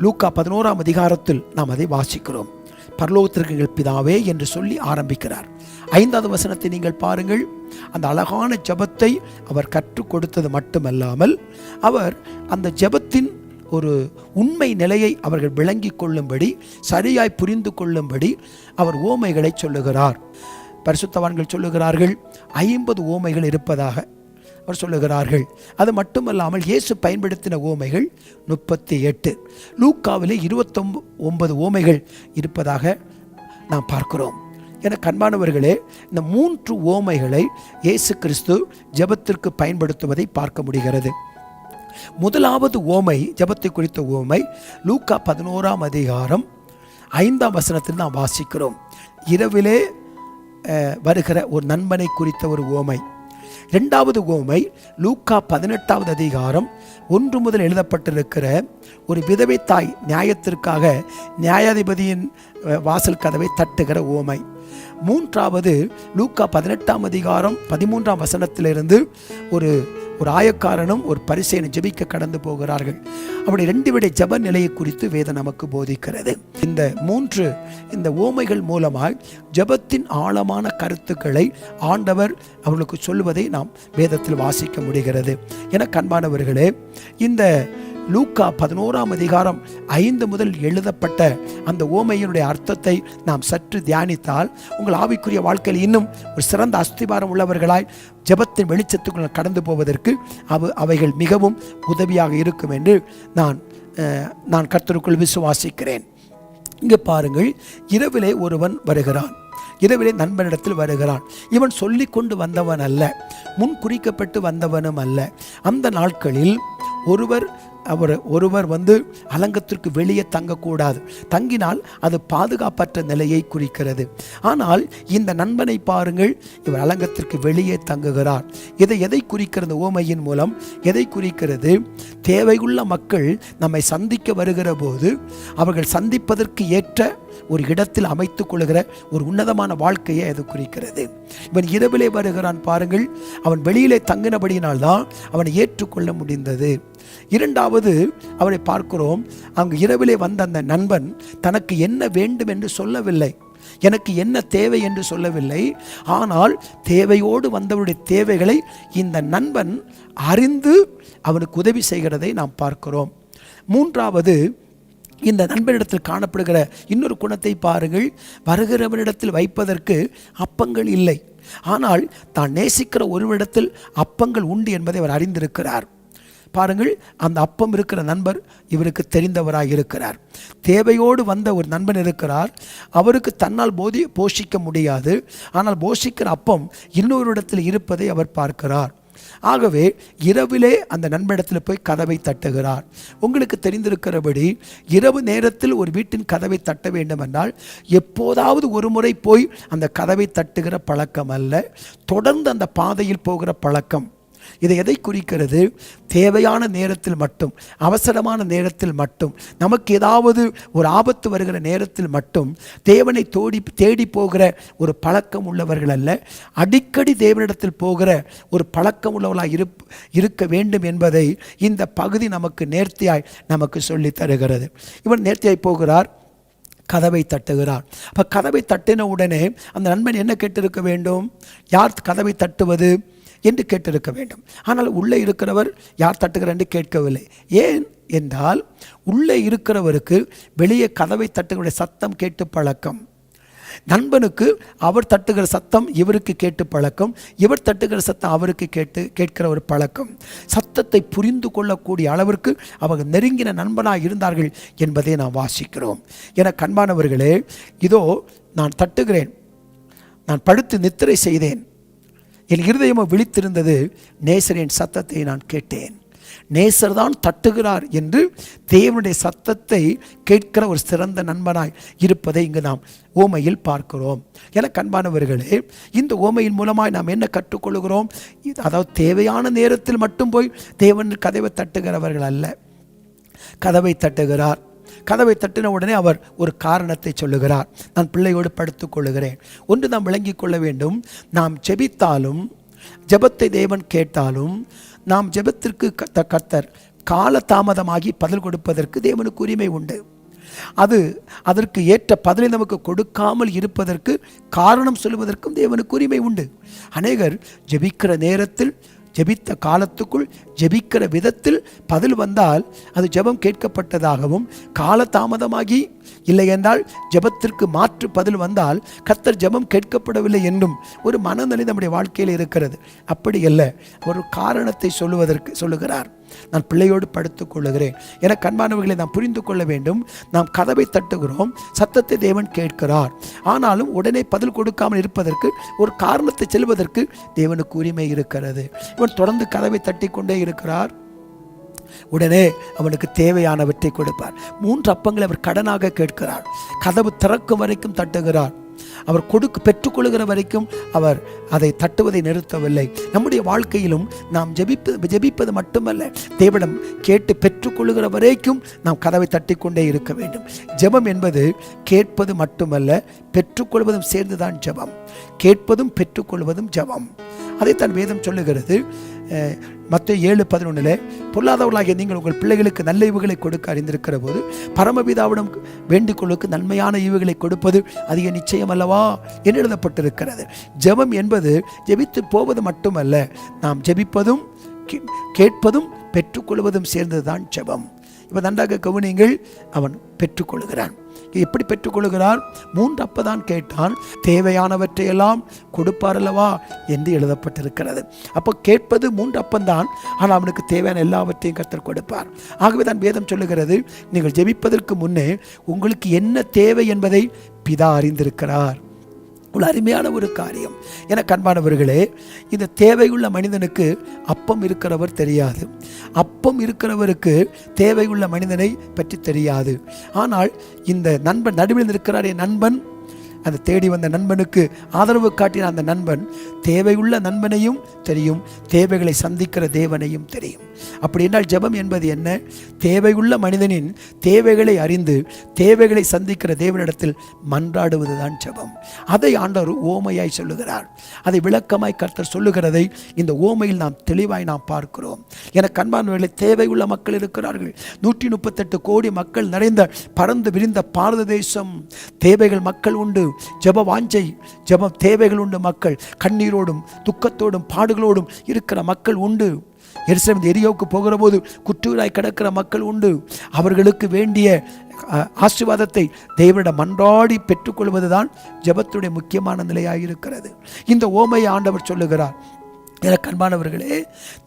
லூக்கா 11ஆம் அதிகாரத்தில் நாம் அதை வாசிக்கிறோம். பரலோகத்திற்கு எங்கள் பிதாவே என்று சொல்லி ஆரம்பிக்கிறார். 5வது வசனத்தை நீங்கள் பாருங்கள். அந்த அழகான ஜெபத்தை அவர் கற்றுக் கொடுத்தது மட்டுமல்லாமல் அவர் அந்த ஜெபத்தின் ஒரு உண்மை நிலையை அவர்கள் விளங்கி கொள்ளும்படி, சரியாய் புரிந்து கொள்ளும்படி அவர் ஓமைகளை சொல்லுகிறார். பரிசுத்தவான்கள் சொல்லுகிறார்கள் 50 ஓமைகள் இருப்பதாக அவர் சொல்லுகிறார்கள். அது மட்டுமல்லாமல் இயேசு பயன்படுத்தின ஓமைகள் 38, லூக்காவிலே 29 ஓமைகள் இருப்பதாக நாம் பார்க்கிறோம். என கண்பானவர்களே, இந்த 3 ஓமைகளை இயேசு கிறிஸ்து ஜெபத்திற்கு பயன்படுத்துவதை பார்க்க முடிகிறது. முதலாவது ஓமை, ஜெபத்தை குறித்த ஓமை, லூக்கா 11ஆம் அதிகாரம் 5ஆம் வசனத்தில் நாம் வாசிக்கிறோம். இரவிலே வருகிற ஒரு நண்பனை குறித்த ஒரு ஓமை. 2வது ஓமை லூக்கா 18ஆவது அதிகாரம் 1 முதல் எழுதப்பட்டிருக்கிற ஒரு விதவை தாய் நியாயத்திற்காக நியாயாதிபதியின் வாசல் கதவை தட்டுகிற ஓமை. 3வது லூக்கா 18ஆம் அதிகாரம் 13ஆம் வசனத்திலிருந்து ஒரு ஒரு ஆயக்காரனும் ஒரு பரிசேயனும் ஜெபிக்க கடந்து போகிறார்கள். அப்படி 2 விட ஜெப நிலையை குறித்து வேதம் நமக்கு போதிக்கிறது. இந்த ஓமைகள் மூலமாய் ஜெபத்தின் ஆழமான கருத்துக்களை ஆண்டவர் அவர்களுக்கு சொல்வதை நாம் வேதத்தில் வாசிக்க முடிகிறது. என கண்பானவர்களே, இந்த லூக்கா 11ஆம் அதிகாரம் 5 முதல் எழுதப்பட்ட அந்த ஓமையினுடைய அர்த்தத்தை நாம் சற்று தியானித்தால் உங்கள் ஆவிக்குரிய வாழ்க்கையில் இன்னும் ஒரு சிறந்த அஸ்திபாரம் உள்ளவர்களாய் ஜெபத்தின் வெளிச்சத்துக்குள்ள கடந்து போவதற்கு அவைகள் மிகவும் உதவியாக இருக்கும் என்று நான் கர்த்தருக்குள் விசுவாசிக்கிறேன். இங்கே பாருங்கள், இரவிலே ஒருவன் வருகிறான். இரவிலே நண்பனிடத்தில் வருகிறான். இவன் சொல்லி கொண்டு வந்தவன் அல்ல, முன் குறிக்கப்பட்டு வந்தவனும் அல்ல. அந்த நாட்களில் ஒருவர் வந்து அலங்கத்திற்கு வெளியே தங்கக்கூடாது. தங்கினால் அது பாதுகாப்பற்ற நிலையை குறிக்கிறது. ஆனால் இந்த நண்பனை பாருங்கள், இவர் அலங்கத்திற்கு வெளியே தங்குகிறார். எதை குறிக்கிறது? ஓமையின் மூலம் எதை குறிக்கிறது? தேவையுள்ள மக்கள் நம்மை சந்திக்க வருகிற போது அவர்கள் சந்திப்பதற்கு ஏற்ற ஒரு இடத்தில் அமைத்துக் கொள்கிற ஒரு உன்னதமான வாழ்க்கையை அது குறிக்கிறது. இவன் இரவிலே வருகிறான் பாருங்கள். அவன் வெளியிலே தங்கினபடியினால்தான் அவனை ஏற்றுக்கொள்ள முடிந்தது. இரண்டாவது அவனை பார்க்கிறோம், அங்கு இரவிலே வந்த அந்த நண்பன் தனக்கு என்ன வேண்டும் என்று சொல்லவில்லை, எனக்கு என்ன தேவை என்று சொல்லவில்லை. ஆனால் தேவையோடு வந்தவருடைய தேவைகளை இந்த நண்பன் அறிந்து அவனுக்கு உதவி செய்கிறதை நாம் பார்க்கிறோம். மூன்றாவது, இந்த நண்பனிடத்தில் காணப்படுகிற இன்னொரு குணத்தை பாருங்கள். வருகிறவனிடத்தில் வைப்பதற்கு அப்பங்கள் இல்லை, ஆனால் தான் நேசிக்கிற ஒருவரிடத்தில் அப்பங்கள் உண்டு என்பதை அவர் அறிந்திருக்கிறார். பாருங்கள், அந்த அப்பம் இருக்கிற நண்பர் இவருக்கு தெரிந்தவராக இருக்கிறார். தேவையோடு வந்த ஒரு நண்பன் இருக்கிறார். அவருக்கு தன்னால் போஷிக்க முடியாது, ஆனால் போஷிக்கிற அப்பம் இன்னொரு இருப்பதை அவர் பார்க்கிறார். ஆகவே இரவிலே அந்த நண்பனிடத்தில் போய் கதவை தட்டுகிறார். உங்களுக்கு தெரிந்திருக்கிறபடி இரவு நேரத்தில் ஒரு வீட்டின் கதவை தட்ட வேண்டும் என்றால் எப்போதாவது ஒரு முறை போய் அந்த கதவை தட்டுகிற பழக்கம் அல்ல, தொடர்ந்து அந்த பாதையில் போகிற பழக்கம். இதை எதை குறிக்கிறது? தேவையான நேரத்தில் மட்டும், அவசரமான நேரத்தில் மட்டும், நமக்கு ஏதாவது ஒரு ஆபத்து வருகிற நேரத்தில் மட்டும் தேவனை தேடி போகிற ஒரு பழக்கம் உள்ளவர்கள் அல்ல, அடிக்கடி தேவனிடத்தில் போகிற ஒரு பழக்கம் உள்ளவர்களாக இருக்க வேண்டும் என்பதை இந்த பகுதி நமக்கு நேர்த்தியாய் நமக்கு சொல்லி தருகிறது. இவன் நேர்த்தியாய் போகிறார், கதவை தட்டுகிறார். அப்போ கதவை தட்டின உடனே அந்த நண்பன் என்ன கேட்டிருக்க வேண்டும்? யார் கதவை தட்டுவது என்று கேட்டிருக்க வேண்டும். ஆனால் உள்ளே இருக்கிறவர் யார் தட்டுகிறார் என்று கேட்கவில்லை. ஏன் என்றால் உள்ளே இருக்கிறவருக்கு வெளியே கதவை தட்டுகிற சத்தம் கேட்டு பழக்கம். நண்பனுக்கு அவர் தட்டுகிற சத்தம் இவருக்கு கேட்டு பழக்கம், இவர் தட்டுகிற சத்தம் அவருக்கு கேட்கிற ஒரு பழக்கம். சத்தத்தை புரிந்து கொள்ளக்கூடிய அளவிற்கு அவங்க நெருங்கின நண்பனாக இருந்தார்கள் என்பதை நாம் வாசிக்கிறோம். என கண்பானவர்களே, இதோ நான் தட்டுகிறேன், நான் படுத்து நித்திரை செய்தேன், என் இருதயமோ விழித்திருந்தது, நேசரின் சத்தத்தை நான் கேட்டேன். நேசர் தான் தட்டுகிறார் என்று தேவனுடைய சத்தத்தை கேட்கிற ஒரு சிறந்த நண்பனாய் இருப்பதை இங்கு நாம் ஓமையில் பார்க்கிறோம். என கண்பானவர்களே, இந்த ஓமையின் மூலமாய் நாம் என்ன கற்றுக்கொள்கிறோம்? அதாவது தேவையான நேரத்தில் மட்டும் போய் தேவன் கதவை தட்டுகிறவர்கள் அல்ல. கதவை தட்டுகிறார். கதவை தட்டின உடனே அவர் ஒரு காரணத்தை சொல்லுகிறார். நான் பிள்ளையோடு படுத்துக் கொள்ளுகிறேன். ஒன்று நாம் விளங்கிக் கொள்ள வேண்டும், நாம் ஜெபித்தாலும் ஜெபத்தை தேவன் கேட்டாலும் நாம் ஜெபத்திற்கு கர்த்தர் காலதாமதமாகி பதில் கொடுப்பதற்கு தேவனுக்கு உரிமை உண்டு. அதற்கு ஏற்ற பதிலை நமக்கு கொடுக்காமல் இருப்பதற்கு காரணம் சொல்வதற்கும் தேவனுக்கு உரிமை உண்டு. அநேகர் ஜெபிக்கிற நேரத்தில், ஜெபித்த காலத்துக்குள், ஜெபிக்கிற விதத்தில் பதில் வந்தால் அது ஜெபம் கேட்கப்பட்டதாகவும், காலதாமதமாகி இல்லை என்றால் ஜெபத்திற்கு மாற்று பதில் வந்தால் கர்த்தர் ஜெபம் கேட்கப்படவில்லை என்றும் ஒரு மனநிலை நம்முடைய வாழ்க்கையில் இருக்கிறது. அப்படி அல்ல, ஒரு காரணத்தை சொல்லுகிறார். நான் பிள்ளையோடு படுத்துக் கொள்ளுகிறேன். என கண்பானவர்களை நாம் புரிந்து கொள்ள வேண்டும். நாம் கதவை தட்டுகிறோம், சத்தத்தை தேவன் கேட்கிறார். ஆனாலும் உடனே பதில் கொடுக்காமல் இருப்பதற்கு ஒரு காரணத்தை செல்வதற்கு தேவனுக்கு உரிமை இருக்கிறது. இவன் தொடர்ந்து கதவை தட்டி கொண்டே இருக்கிறார். உடனே அவனுக்கு தேவையானவற்றை கொடுப்பார். 3 அப்பங்களை அவர் கடனாக கேட்கிறார். கதவு திறக்கும் வரைக்கும் தட்டுகிறார். அவர் பெற்றுக்கொள்கிற வரைக்கும் அவர் அதை தட்டுவதை நிறுத்தவில்லை. நம்முடைய வாழ்க்கையிலும் நாம் ஜெபிப்பது மட்டுமல்ல, தேவனிடம் கேட்டு பெற்றுக்கொள்கிற வரைக்கும் நாம் கதவை தட்டிக்கொண்டே இருக்க வேண்டும். ஜெபம் என்பது கேட்பது மட்டுமல்ல, பெற்றுக்கொள்வதும் சேர்ந்துதான் ஜெபம். கேட்பதும் பெற்றுக்கொள்வதும் ஜெபம். அதைத்தான் வேதம் சொல்லுகிறது. மத்தேயு 7:11 பொல்லாதவர்களாகிய நீங்கள் உங்கள் பிள்ளைகளுக்கு நல்ல ஈவுகளை கொடுக்க அறிந்திருக்கிற போது பரமபிதாவிடம் வேண்டிக் கொள்ளுக்கு நன்மையான ஈவுகளை கொடுப்பது அதிக நிச்சயம் அல்லவா என்று எழுதப்பட்டிருக்கிறது. ஜெபம் என்பது ஜெபித்து போவது மட்டுமல்ல, நாம் ஜெபிப்பதும் கேட்பதும் பெற்றுக்கொள்வதும் சேர்ந்ததுதான் ஜெபம். இப்போ நன்றாக கவனிங்கள். அவன் பெற்றுக்கொள்கிறான். எப்படி பெற்றுக்கொள்கிறார்? 3 அப்பதான் கேட்டான், தேவையானவற்றையெல்லாம் கொடுப்பார் அல்லவா என்று எழுதப்பட்டிருக்கிறது. அப்போ கேட்பது 3 அப்பந்தான், ஆனால் அவனுக்கு தேவையான எல்லாவற்றையும் கர்த்தர் கொடுப்பார். ஆகவே தான் வேதம் சொல்லுகிறது, நீங்கள் ஜெபிப்பதற்கு முன்னே உங்களுக்கு என்ன தேவை என்பதை பிதா அறிந்திருக்கிறார். ஒரு அருமையான ஒரு காரியம். என கண்பானவர்களே, இந்த தேவையுள்ள மனிதனுக்கு அப்பம் இருக்கிறவர் தெரியாது, அப்பம் இருக்கிறவருக்கு தேவையுள்ள மனிதனை பற்றி தெரியாது. ஆனால் இந்த நண்பன் நடுவில் இருக்கிறார், என் நண்பன், அந்த தேடி வந்த நண்பனுக்கு ஆதரவு காட்டின அந்த நண்பன் தேவையுள்ள நண்பனையும் தெரியும், தேவைகளை சந்திக்கிற தேவனையும் தெரியும். அப்படி என்றால் ஜெபம் என்பது என்ன? தேவையுள்ள மனிதனின் தேவைகளை அறிந்து தேவைகளை சந்திக்கிற தேவனிடத்தில் மன்றாடுவதுதான் ஜெபம். அதை ஆண்டவர் ஓமையாய் சொல்லுகிறார். அதை விளக்கமாய் கர்த்தர் சொல்லுகிறதை இந்த ஓமையில் நாம் தெளிவாய் நாம் பார்க்கிறோம். என கண்பானவர்களை, தேவையுள்ள மக்கள் இருக்கிறார்கள். 138 கோடி மக்கள் நிறைந்த பறந்து விரிந்த பாரத தேசம். தேவைகள் மக்கள் உண்டு, ஜெப வாஞ்சை, ஜெப தேவைகள் உண்டு. மக்கள் கண்ணீரோடும் துக்கத்தோடும் பாடுகளோடும் இருக்கிற மக்கள் உண்டு. எருசலேம் எரியோவுக்கு போகிற போது குற்றூராய் கிடக்கிற மக்கள் உண்டு. அவர்களுக்கு வேண்டிய ஆசீர்வாதத்தை தேவனிடம் மன்றாடி பெற்றுக்கொள்வதுதான் ஜெபத்துடைய முக்கியமான நிலையாயிருக்கிறது. இந்த ஓமையை ஆண்டவர் சொல்லுகிறார். அன்பானவர்களே,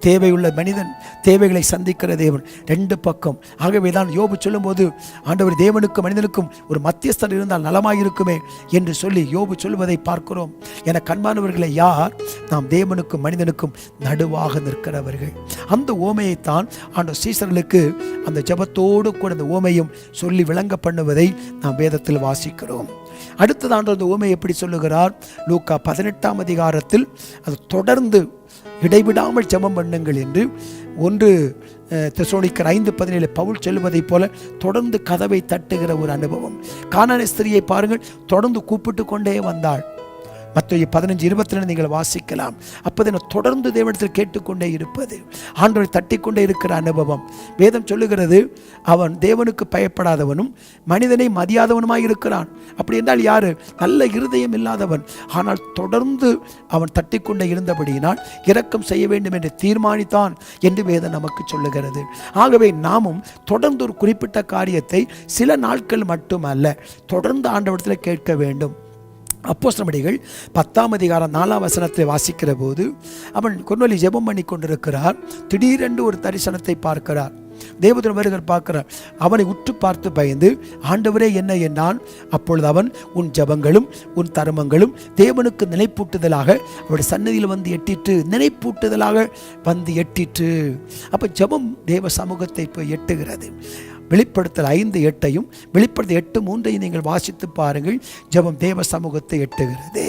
தேவையுள்ள மனிதன் தேவைகளை சந்திக்கிற தேவன் 2 பக்கம். ஆகவே தான் யோபு சொல்லும்போது, ஆண்டவர் தேவனுக்கும் மனிதனுக்கும் ஒரு மத்தியஸ்தர் இருந்தால் நலமாயிருக்குமே என்று சொல்லி யோபு சொல்வதை பார்க்கிறோம். என கண்பானவர்களை, யார்? நாம் தேவனுக்கும் மனிதனுக்கும் நடுவாக நிற்கிறவர்கள். அந்த ஓமையைத்தான் ஆண்டவர் சீசர்களுக்கு அந்த ஜெபத்தோடு கூட அந்த ஓமையும் சொல்லி விளங்க பண்ணுவதை நாம் வேதத்தில் வாசிக்கிறோம். அடுத்தது ஆண்டவர் அந்த ஓமையை எப்படி சொல்லுகிறார்? லூக்கா 18ஆம் அதிகாரத்தில் அது தொடர்ந்து இடைவிடாமல் ஜெபம் பண்ணுங்கள் என்று 1 தெசலோனிக்கர் 5:17 பவுல் சொல்லுவதைப் போல தொடர்ந்து கதவை தட்டுகிற ஒரு அனுபவம். கானானிய ஸ்திரியை பாருங்கள், தொடர்ந்து கூப்பிட்டு கொண்டே வந்தாள். மத்தேயு 15:22 நீங்கள் வாசிக்கலாம். அப்போது தொடர்ந்து தேவனிடத்தில் கேட்டுக்கொண்டே இருப்பது, ஆண்டவரை தட்டிக்கொண்டே இருக்கிற அனுபவம். வேதம் சொல்லுகிறது, அவன் தேவனுக்கு பயப்படாதவனும் மனிதனை மதியாதவனுமாய் இருக்கிறான். அப்படி என்றால் யாரு? நல்ல இருதயம் இல்லாதவன். ஆனால் தொடர்ந்து அவன் தட்டிக்கொண்டே இருந்தபடியினால் இரக்கம் செய்ய வேண்டும் என்று தீர்மானித்தான் என்று வேதம் நமக்கு சொல்லுகிறது. ஆகவே நாமும் தொடர்ந்து ஒரு குறிப்பிட்ட காரியத்தை சில நாட்கள் மட்டுமல்ல, தொடர்ந்து ஆண்டவரிடத்தில் கேட்க வேண்டும். அப்போஸ்தலர்கள் 10ஆம் அதிகாரம் 4ஆம் வசனத்தை வாசிக்கிற போது, அவன் கொர்நேலியு ஜெபம் பண்ணி கொண்டிருக்கிறார். திடீரென்று ஒரு தரிசனத்தை பார்க்கிறார். தேவதூதன் வருகிறார், பார்க்கிறார். அவனை உற்று பார்த்து பயந்து, ஆண்டவரே என்ன என்றான். அப்பொழுது அவன், உன் ஜெபங்களும் உன் தருமங்களும் தேவனுக்கு நினைப்பூட்டுதலாக அவருடைய சன்னதியில் வந்து எட்டிற்று. நினைப்பூட்டுதலாக வந்து எட்டிற்று. அப்போ ஜெபம் தேவ சமூகத்தை போய் எட்டுகிறது. வெளிப்படுத்தல் 5:8 வெளிப்படுத்தல் 8:3 நீங்கள் வாசித்து பாருங்கள். ஜெபம் தேவ சமூகத்தை எட்டுகிறது.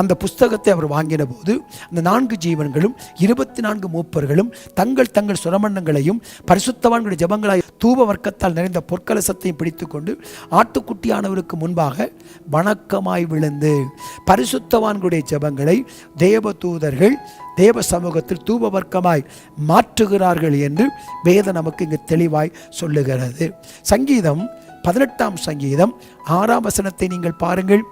அந்த புஸ்தகத்தை அவர் வாங்கின போது அந்த 4 ஜீவன்களும் 24 மூப்பர்களும் தங்கள் தங்கள் சுரமண்டங்களையும் பரிசுத்தவான்களுடைய ஜெபங்களாய் தூப வர்க்கத்தால் நிறைந்த பொற்கலசத்தையும் பிடித்துக்கொண்டு ஆட்டுக்குட்டியானவருக்கு முன்பாக வணக்கமாய் விழுந்து பரிசுத்தவான்களுடைய ஜெபங்களை தேவதூதர்கள் தேவ சமூகத்தில் தூப வர்க்கமாய் மாற்றுகிறார்கள் என்று வேதம் நமக்கு இங்கு தெளிவாய் சொல்லுகிறது. சங்கீதம் 18ஆம் சங்கீதம் 6ஆம் வசனத்தை நீங்கள் பாருங்கள்.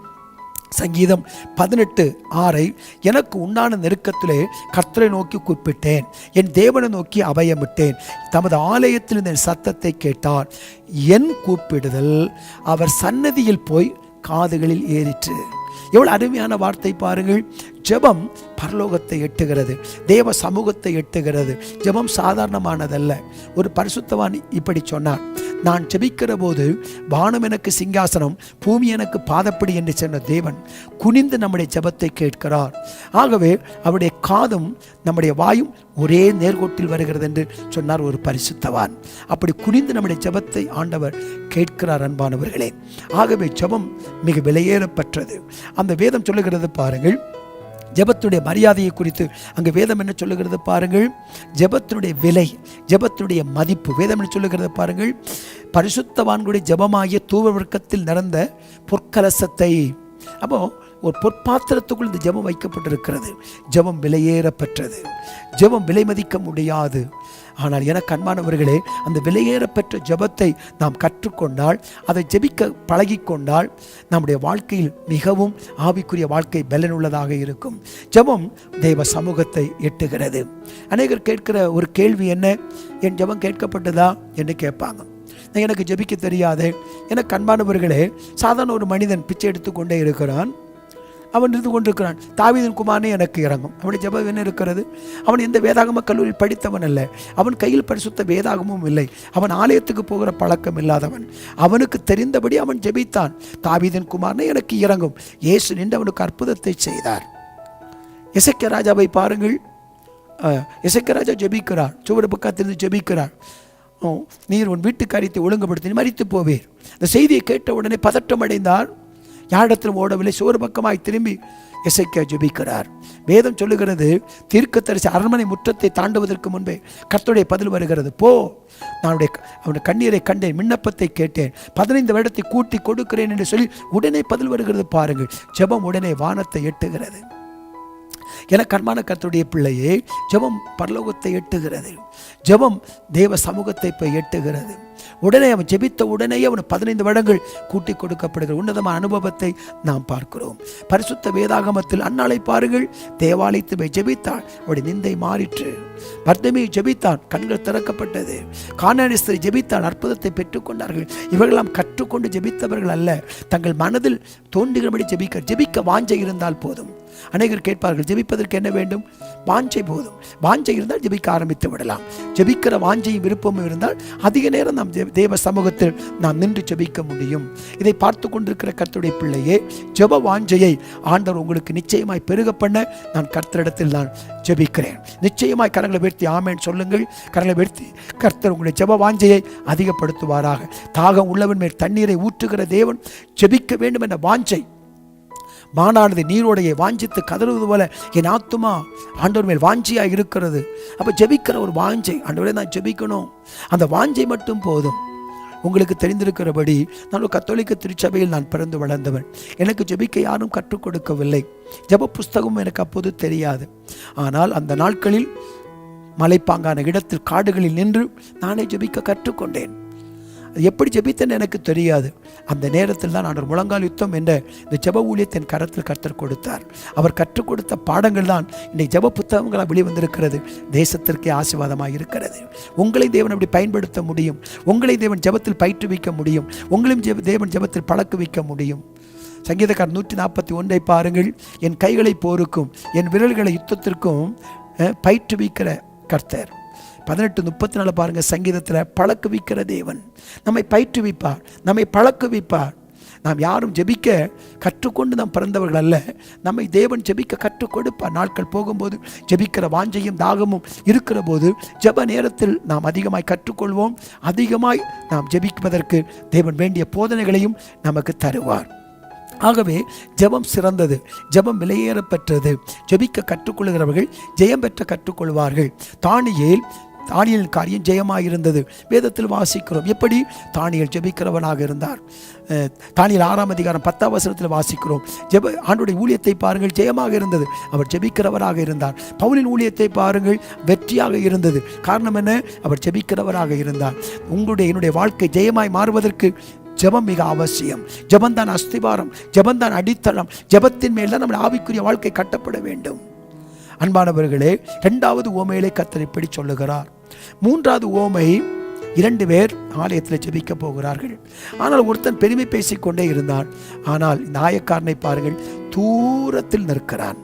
சங்கீதம் 18:6 எனக்கு உண்டான நெருக்கத்திலே கர்த்தரை நோக்கி கூப்பிட்டேன், என் தேவனை நோக்கி அபயமிட்டேன், தமது ஆலயத்தில் என் சத்தத்தை கேட்டார், என் கூப்பிடுதல் அவர் சன்னதியில் போய் காதுகளில் ஏறிற்று. எவ்வளவு அருமையான வார்த்தை பாருங்கள். ஜெபம் பரலோகத்தை எட்டுகிறது, தேவ சமூகத்தை எட்டுகிறது. ஜெபம் சாதாரணமானதல்ல. ஒரு பரிசுத்தவான் இப்படி சொன்னான், நான் ஜெபிக்கிற போது வானம் எனக்கு சிங்காசனம், பூமி எனக்கு பாதப்படி என்று சொன்ன தேவன் குனிந்து நம்முடைய ஜெபத்தை கேட்கிறார். ஆகவே அவருடைய காதும் நம்முடைய வாயும் ஒரே நேர்கோட்டில் வருகிறது என்று சொன்னார் ஒரு பரிசுத்தவான். அப்படி குனிந்து நம்முடைய ஜெபத்தை ஆண்டவர் கேட்கிறார். அன்பானவர்களே, ஆகவே ஜெபம் மிக விலையேறப்பட்டது. அந்த வேதம் சொல்லுகிறது பாருங்கள், ஜெபத்துடைய மரியாதையை குறித்து அங்கு வேதம் என்ன சொல்லுகிறது பாருங்கள். ஜெபத்தினுடைய விலை, ஜெபத்தினுடைய மதிப்பு வேதம் என்ன சொல்லுகிறது பாருங்கள். பரிசுத்தவான்களுடைய ஜெபமாகிய தூப வர்க்கத்தில் நிறந்த பொற்கலசத்தை. அப்போ ஒரு பொற்பாத்திரத்துக்குள் இந்த ஜெபம் வைக்கப்பட்டிருக்கிறது. ஜெபம் விலையேற பெற்றது, ஜெபம் விலை மதிக்க முடியாது. ஆனால் எனக்கு அன்பானவர்களே, அந்த விலையேற பெற்ற ஜெபத்தை நாம் கற்றுக்கொண்டால், அதை ஜெபிக்க பழகிக்கொண்டால், நம்முடைய வாழ்க்கையில் மிகவும் ஆவிக்குரிய வாழ்க்கை பலனுள்ளதாக இருக்கும். ஜெபம் தேவ சமூகத்தை எட்டுகிறது. அநேகர் கேட்கிற ஒரு கேள்வி என்ன, என் ஜெபம் கேட்கப்பட்டதா என்று கேட்பாங்க. எனக்கு ஜெபிக்க தெரியாது. எனக்கு அன்பானவர்களே, சாதாரண ஒரு மனிதன் பிச்சை எடுத்துக்கொண்டே இருக்கிறான், அவன் இருந்து கொண்டிருக்கிறான். தாவீதின் குமாரனே எனக்கு இறங்கும். அவனுடைய ஜெபம் என்ன இருக்கிறது? அவன் எந்த வேதாகம கல்லூரியில் படித்தவன் அல்ல, அவன் கையில் பரிசுத்த வேதாகமும் இல்லை, அவன் ஆலயத்துக்கு போகிற பழக்கம் இல்லாதவன். அவனுக்கு தெரிந்தபடி அவன் ஜெபித்தான், தாவீதின் குமாரனே எனக்கு இறங்கும். இயேசு நின்று அவனுக்கு அற்புதத்தை செய்தார். எசேக்கியா ராஜாவை பாருங்கள். எசேக்கியா ராஜா ஜெபிக்கிறார், சுவடு பக்கத்திலிருந்து ஜெபிக்கிறார். நீர் உன் வீட்டு காரியத்தை ஒழுங்குபடுத்தி மரித்து போவீர். இந்த செய்தியை கேட்ட உடனே பதட்டம் அடைந்தார். யாரிடத்திலும் ஓடவில்லை, சோறு பக்கமாய் திரும்பி எசேக்கியா ஜெபிக்கிறார். வேதம் சொல்லுகிறது, தீர்க்கதரிசி அரண்மனை முற்றத்தை தாண்டுவதற்கு முன்பே கர்த்தருடைய பதில் வருகிறது. போ, நான் அவனுடைய கண்ணீரை கண்டேன், விண்ணப்பத்தை கேட்டேன், 15 வருடத்தை கூட்டி கொடுக்கிறேன் என்று சொல்லி உடனே பதில் வருகிறது. பாருங்கள், ஜெபம் உடனே வானத்தை எட்டுகிறது. எனக்கு அன்பான கர்த்தருடைய பிள்ளையே, ஜெபம் பரலோகத்தை எட்டுகிறது. ஜெபம் தேவ சமூகத்தை போய் எட்டுகிறது. உடனே அவன் ஜெபித்த உடனேயே அவனுக்கு 15 வருடங்கள் கூட்டி கொடுக்கப்படுகிற உன்னதமான அனுபவத்தை நாம் பார்க்கிறோம். பரிசுத்த வேதாகமத்தில் அன்னாளை பாருங்கள், தேவாலயத்தை போய் ஜெபித்தாள், அவருடைய நிந்தை மாறிற்று. பர்தேமியை ஜெபித்தான், கண்கள் திறக்கப்பட்டது. கானானியஸ்தரை ஜெபித்தால் அற்புதத்தை பெற்றுக்கொண்டார்கள். இவர்களெல்லாம் கற்றுக்கொண்டு ஜெபித்தவர்கள் அல்ல, தங்கள் மனதில் தோன்றுகிறபடி ஜெபிக்க வாஞ்சை இருந்தால் போதும். அநேகர் கேட்பார்கள், ஜெபிப்பதற்கு என்ன வேண்டும்? வாஞ்சை போதும். வாஞ்சை இருந்தால் ஜெபிக்க ஆரம்பித்து விடலாம். ஜெபிக்கிற வாஞ்சையும் விருப்பமும் இருந்தால் அதிக நேரம் நாம் தேவ சமூகத்தில் நாம் நின்று ஜெபிக்க முடியும். இதை பார்த்து கொண்டிருக்கிற கர்த்தருடைய பிள்ளையே, ஜெப வாஞ்சையை ஆண்டவர் உங்களுக்கு நிச்சயமாய் பெருக பண்ண நான் கர்த்தரிடத்தில் நான் ஜெபிக்கிறேன். நிச்சயமாய் கரங்களை உயர்த்தி ஆமென் சொல்லுங்கள். கரங்களை உயர்த்தி கர்த்தர் உங்களுடைய ஜெப வாஞ்சையை அதிகப்படுத்துவாராக. தாகம் உள்ளவன் மேல் தண்ணீரை ஊற்றுகிற தேவன், ஜெபிக்க வேண்டும் என்ற வாஞ்சை மானானது நீரோடையை வாஞ்சித்து கதறுவது போல என் ஆத்துமா ஆண்டவர் மேல் வாஞ்சியாக இருக்கிறது. அப்போ ஜெபிக்கிற ஒரு வாஞ்சை, ஆண்டவரே நான் ஜெபிக்கணும், அந்த வாஞ்சை மட்டும் போதும். உங்களுக்கு தெரிந்திருக்கிறபடி நான் கத்தோலிக்க திருச்சபையில் நான் பிறந்து வளர்ந்தவன். எனக்கு ஜெபிக்க யாரும் கற்றுக் கொடுக்கவில்லை, ஜெப புஸ்தகமும் எனக்கு அப்போது தெரியாது. ஆனால் அந்த நாட்களில் மலைப்பாங்கான இடத்தில் காடுகளில் நின்று நானே ஜெபிக்க கற்றுக்கொண்டேன். அது எப்படி ஜெபித்தேன்னு எனக்கு தெரியாது. அந்த நேரத்தில் தான் ஆண்டவர் முழங்கால் யுத்தம் என்ற இந்த ஜெப ஊழியத்தை என் கரத்தில் கர்த்தர் கொடுத்தார். அவர் கற்றுக் கொடுத்த பாடங்கள் தான் இன்றைக்கு ஜெப புத்தகங்களாக வெளிவந்திருக்கிறது. தேசத்திற்கே ஆசீர்வாதமாக இருக்கிறது. உங்களை தேவன் அப்படி பயன்படுத்த முடியும். உங்களை தேவன் ஜெபத்தில் பயிற்றுவிக்க முடியும். உங்களையும் தேவன் ஜெபத்தில் பழக்குவிக்க முடியும். சங்கீதக்காரர் 141 பாருங்கள். என் கைகளை போருக்கும் என் விரல்களை யுத்தத்திற்கும் பயிற்றுவிக்கிற கர்த்தர். 18:34 பாருங்க. சங்கீதத்தில் பழக்குவிக்கிற தேவன் நம்மை பயிற்றுவிப்பார், நம்மை பழக்குவிப்பார். நாம் யாரும் ஜெபிக்க கற்றுக்கொண்டு நாம் பிறந்தவர்கள் அல்ல, நம்மை தேவன் ஜெபிக்க கற்றுக் கொடுப்பார். நாட்கள் போகும்போது ஜெபிக்கிற வாஞ்சையும் தாகமும் இருக்கிற போது ஜெப நேரத்தில் நாம் அதிகமாய் கற்றுக்கொள்வோம். அதிகமாய் நாம் ஜெபிப்பதற்கு தேவன் வேண்டிய போதனைகளையும் நமக்கு தருவார். ஆகவே ஜெபம் சிறந்தது, ஜெபம் விலையேற பெற்றது. ஜெபிக்க கற்றுக்கொள்கிறவர்கள் ஜெயம் பெற்ற கற்றுக்கொள்வார்கள். தானியேல் காரியம் ஜெயமாயிருந்தது. வேதத்தில் வாசிக்கிறோம். எப்படி? தானியேல் ஜெபிக்கிறவனாக இருந்தார். தானியேல் 6ஆம் அதிகாரம் 10ஆம் வசனத்தில் வாசிக்கிறோம். ஆண்டவருடைய ஊழியத்தை பாருங்கள், ஜெயமாக இருந்தது. அவர் ஜெபிக்கிறவராக இருந்தார். பவுலின் ஊழியத்தை பாருங்கள், வெற்றியாக இருந்தது. காரணம் என்ன? அவர் ஜெபிக்கிறவராக இருந்தார். என்னுடைய வாழ்க்கை ஜெயமாய் மாறுவதற்கு ஜெபம் மிக அவசியம். ஜெபந்தான் அஸ்திவாரம், ஜெபந்தான் அடித்தளம். ஜெபத்தின் மேல் தான் நம்முடைய ஆவிக்குரிய வாழ்க்கை கட்டப்பட வேண்டும். அன்பானவர்களே, 2வது ஓமையிலே கர்த்தர் இப்படி சொல்லுகிறார். 3வது ஓமை, 2 பேர் ஆலயத்தில் ஜெபிக்க போகிறார்கள். ஆனால் ஒருத்தன் பெருமை பேசிக்கொண்டே இருந்தான். ஆனால் இந்த ஆயக்காரனை பாருங்கள், தூரத்தில் நிற்கிறான்.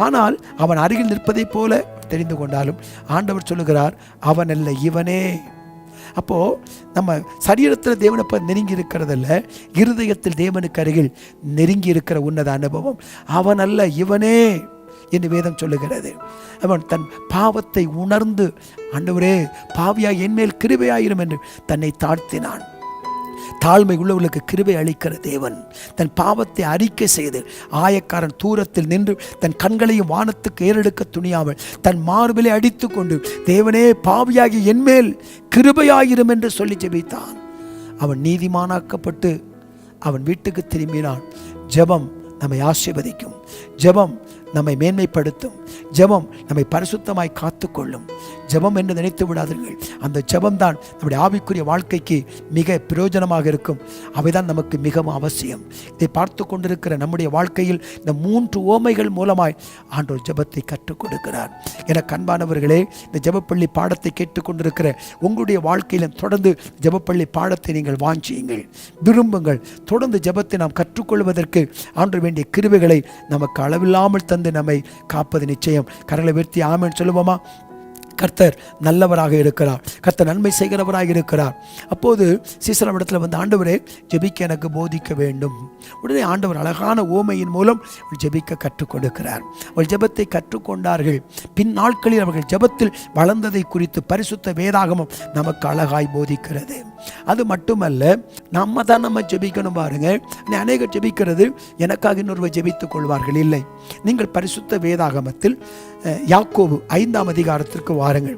ஆனால் அவன் அருகில் நிற்பதை போல தெரிந்து கொண்டாலும் ஆண்டவர் சொல்லுகிறார், அவன் அல்ல இவனே. அப்போ நம்ம சரீரத்தில் தேவனை நெருங்கி இருக்கிறதல்ல, இருதயத்தில் தேவனுக்கு அருகில் நெருங்கி இருக்கிற உன்னத அனுபவம். அவன் அல்ல இவனே என்று வேதம் சொல்லுகிறது. அவன் தன் பாவத்தை உணர்ந்து, ஆண்டவரே பாவியாய் என்மேல் கிருபையாயிரும் என்று தன்னை தாழ்த்தினான். தாழ்மை உள்ளவர்களுக்கு கிருபை அளிக்கிற தேவன் தன் பாவத்தை அறிக்கை செய்து, ஆயக்காரன் தூரத்தில் நின்று தன் கண்களையும் வானத்துக்கு ஏறெடுக்க துணியாமல் தன் மார்பிலை அடித்து கொண்டு, தேவனே பாவியாகி என்மேல் கிருபையாயிரும் என்று சொல்லி ஜெபித்தான். அவன் நீதிமானாக்கப்பட்டு அவன் வீட்டுக்கு திரும்பினான். ஜெபம் நம்மை ஆசீர்வதிக்கும். ஜெபம் நம்மை மேன்மைப்படுத்தும். ஜெபம் நம்மை பரிசுத்தமாய் காத்துக்கொள்ளும். ஜெபம் என்று நினைத்து விடாதீர்கள். அந்த ஜெபம்தான் நம்முடைய ஆவிக்குரிய வாழ்க்கைக்கு மிக பிரயோஜனமாக இருக்கும். அவைதான் நமக்கு மிகவும் அவசியம். இதை பார்த்து கொண்டிருக்கிற நம்முடைய வாழ்க்கையில் இந்த 3 ஓமைகள் மூலமாய் ஆண்டவர் ஜெபத்தை கற்றுக் கொடுக்கிறார். என அன்பானவர்களே, இந்த ஜெபப்பள்ளி பாடத்தை கேட்டுக்கொண்டிருக்கிற உங்களுடைய வாழ்க்கையிலும் தொடர்ந்து ஜெபப்பள்ளி பாடத்தை நீங்கள் வாஞ்சியுங்கள், விரும்புங்கள். தொடர்ந்து ஜெபத்தை நாம் கற்றுக்கொள்வதற்கு ஆண்டவர் வேண்டிய கிருபைகளை நமக்கு அளவில்லாமல் தந்து நம்மை காப்பது நிச்சயம். கரங்களை உயர்த்தி ஆமென் சொல்லுவோமா? கர்த்தர் நல்லவராக இருக்கிறார். கர்த்தர் நன்மை செய்கிறவராக இருக்கிறார். அப்போது சீசரவிடத்தில் வந்து, ஆண்டவரே ஜெபிக்க எனக்கு போதிக்க வேண்டும். உடனே ஆண்டவர் அழகான ஓமையின் மூலம் ஜெபிக்க கற்றுக் கொடுக்கிறார். அவள் ஜெபத்தை கற்றுக்கொண்டார்கள். பின் நாட்களில் அவர்கள் ஜெபத்தில் வளர்ந்ததை குறித்து பரிசுத்த வேதாகமம் நமக்கு அழகாய் போதிக்கிறது. அது மட்டுமல்ல, நம்ம ஜெபிக்கணும் பாருங்க. அநேகர் ஜெபிக்கிறது எனக்காக இன்னொருவர் ஜெபித்துக் கொள்வார்கள். இல்லை, நீங்கள் பரிசுத்த வேதாகமத்தில் யாக்கோபு 5ஆம் அதிகாரத்திற்கு வாருங்கள்.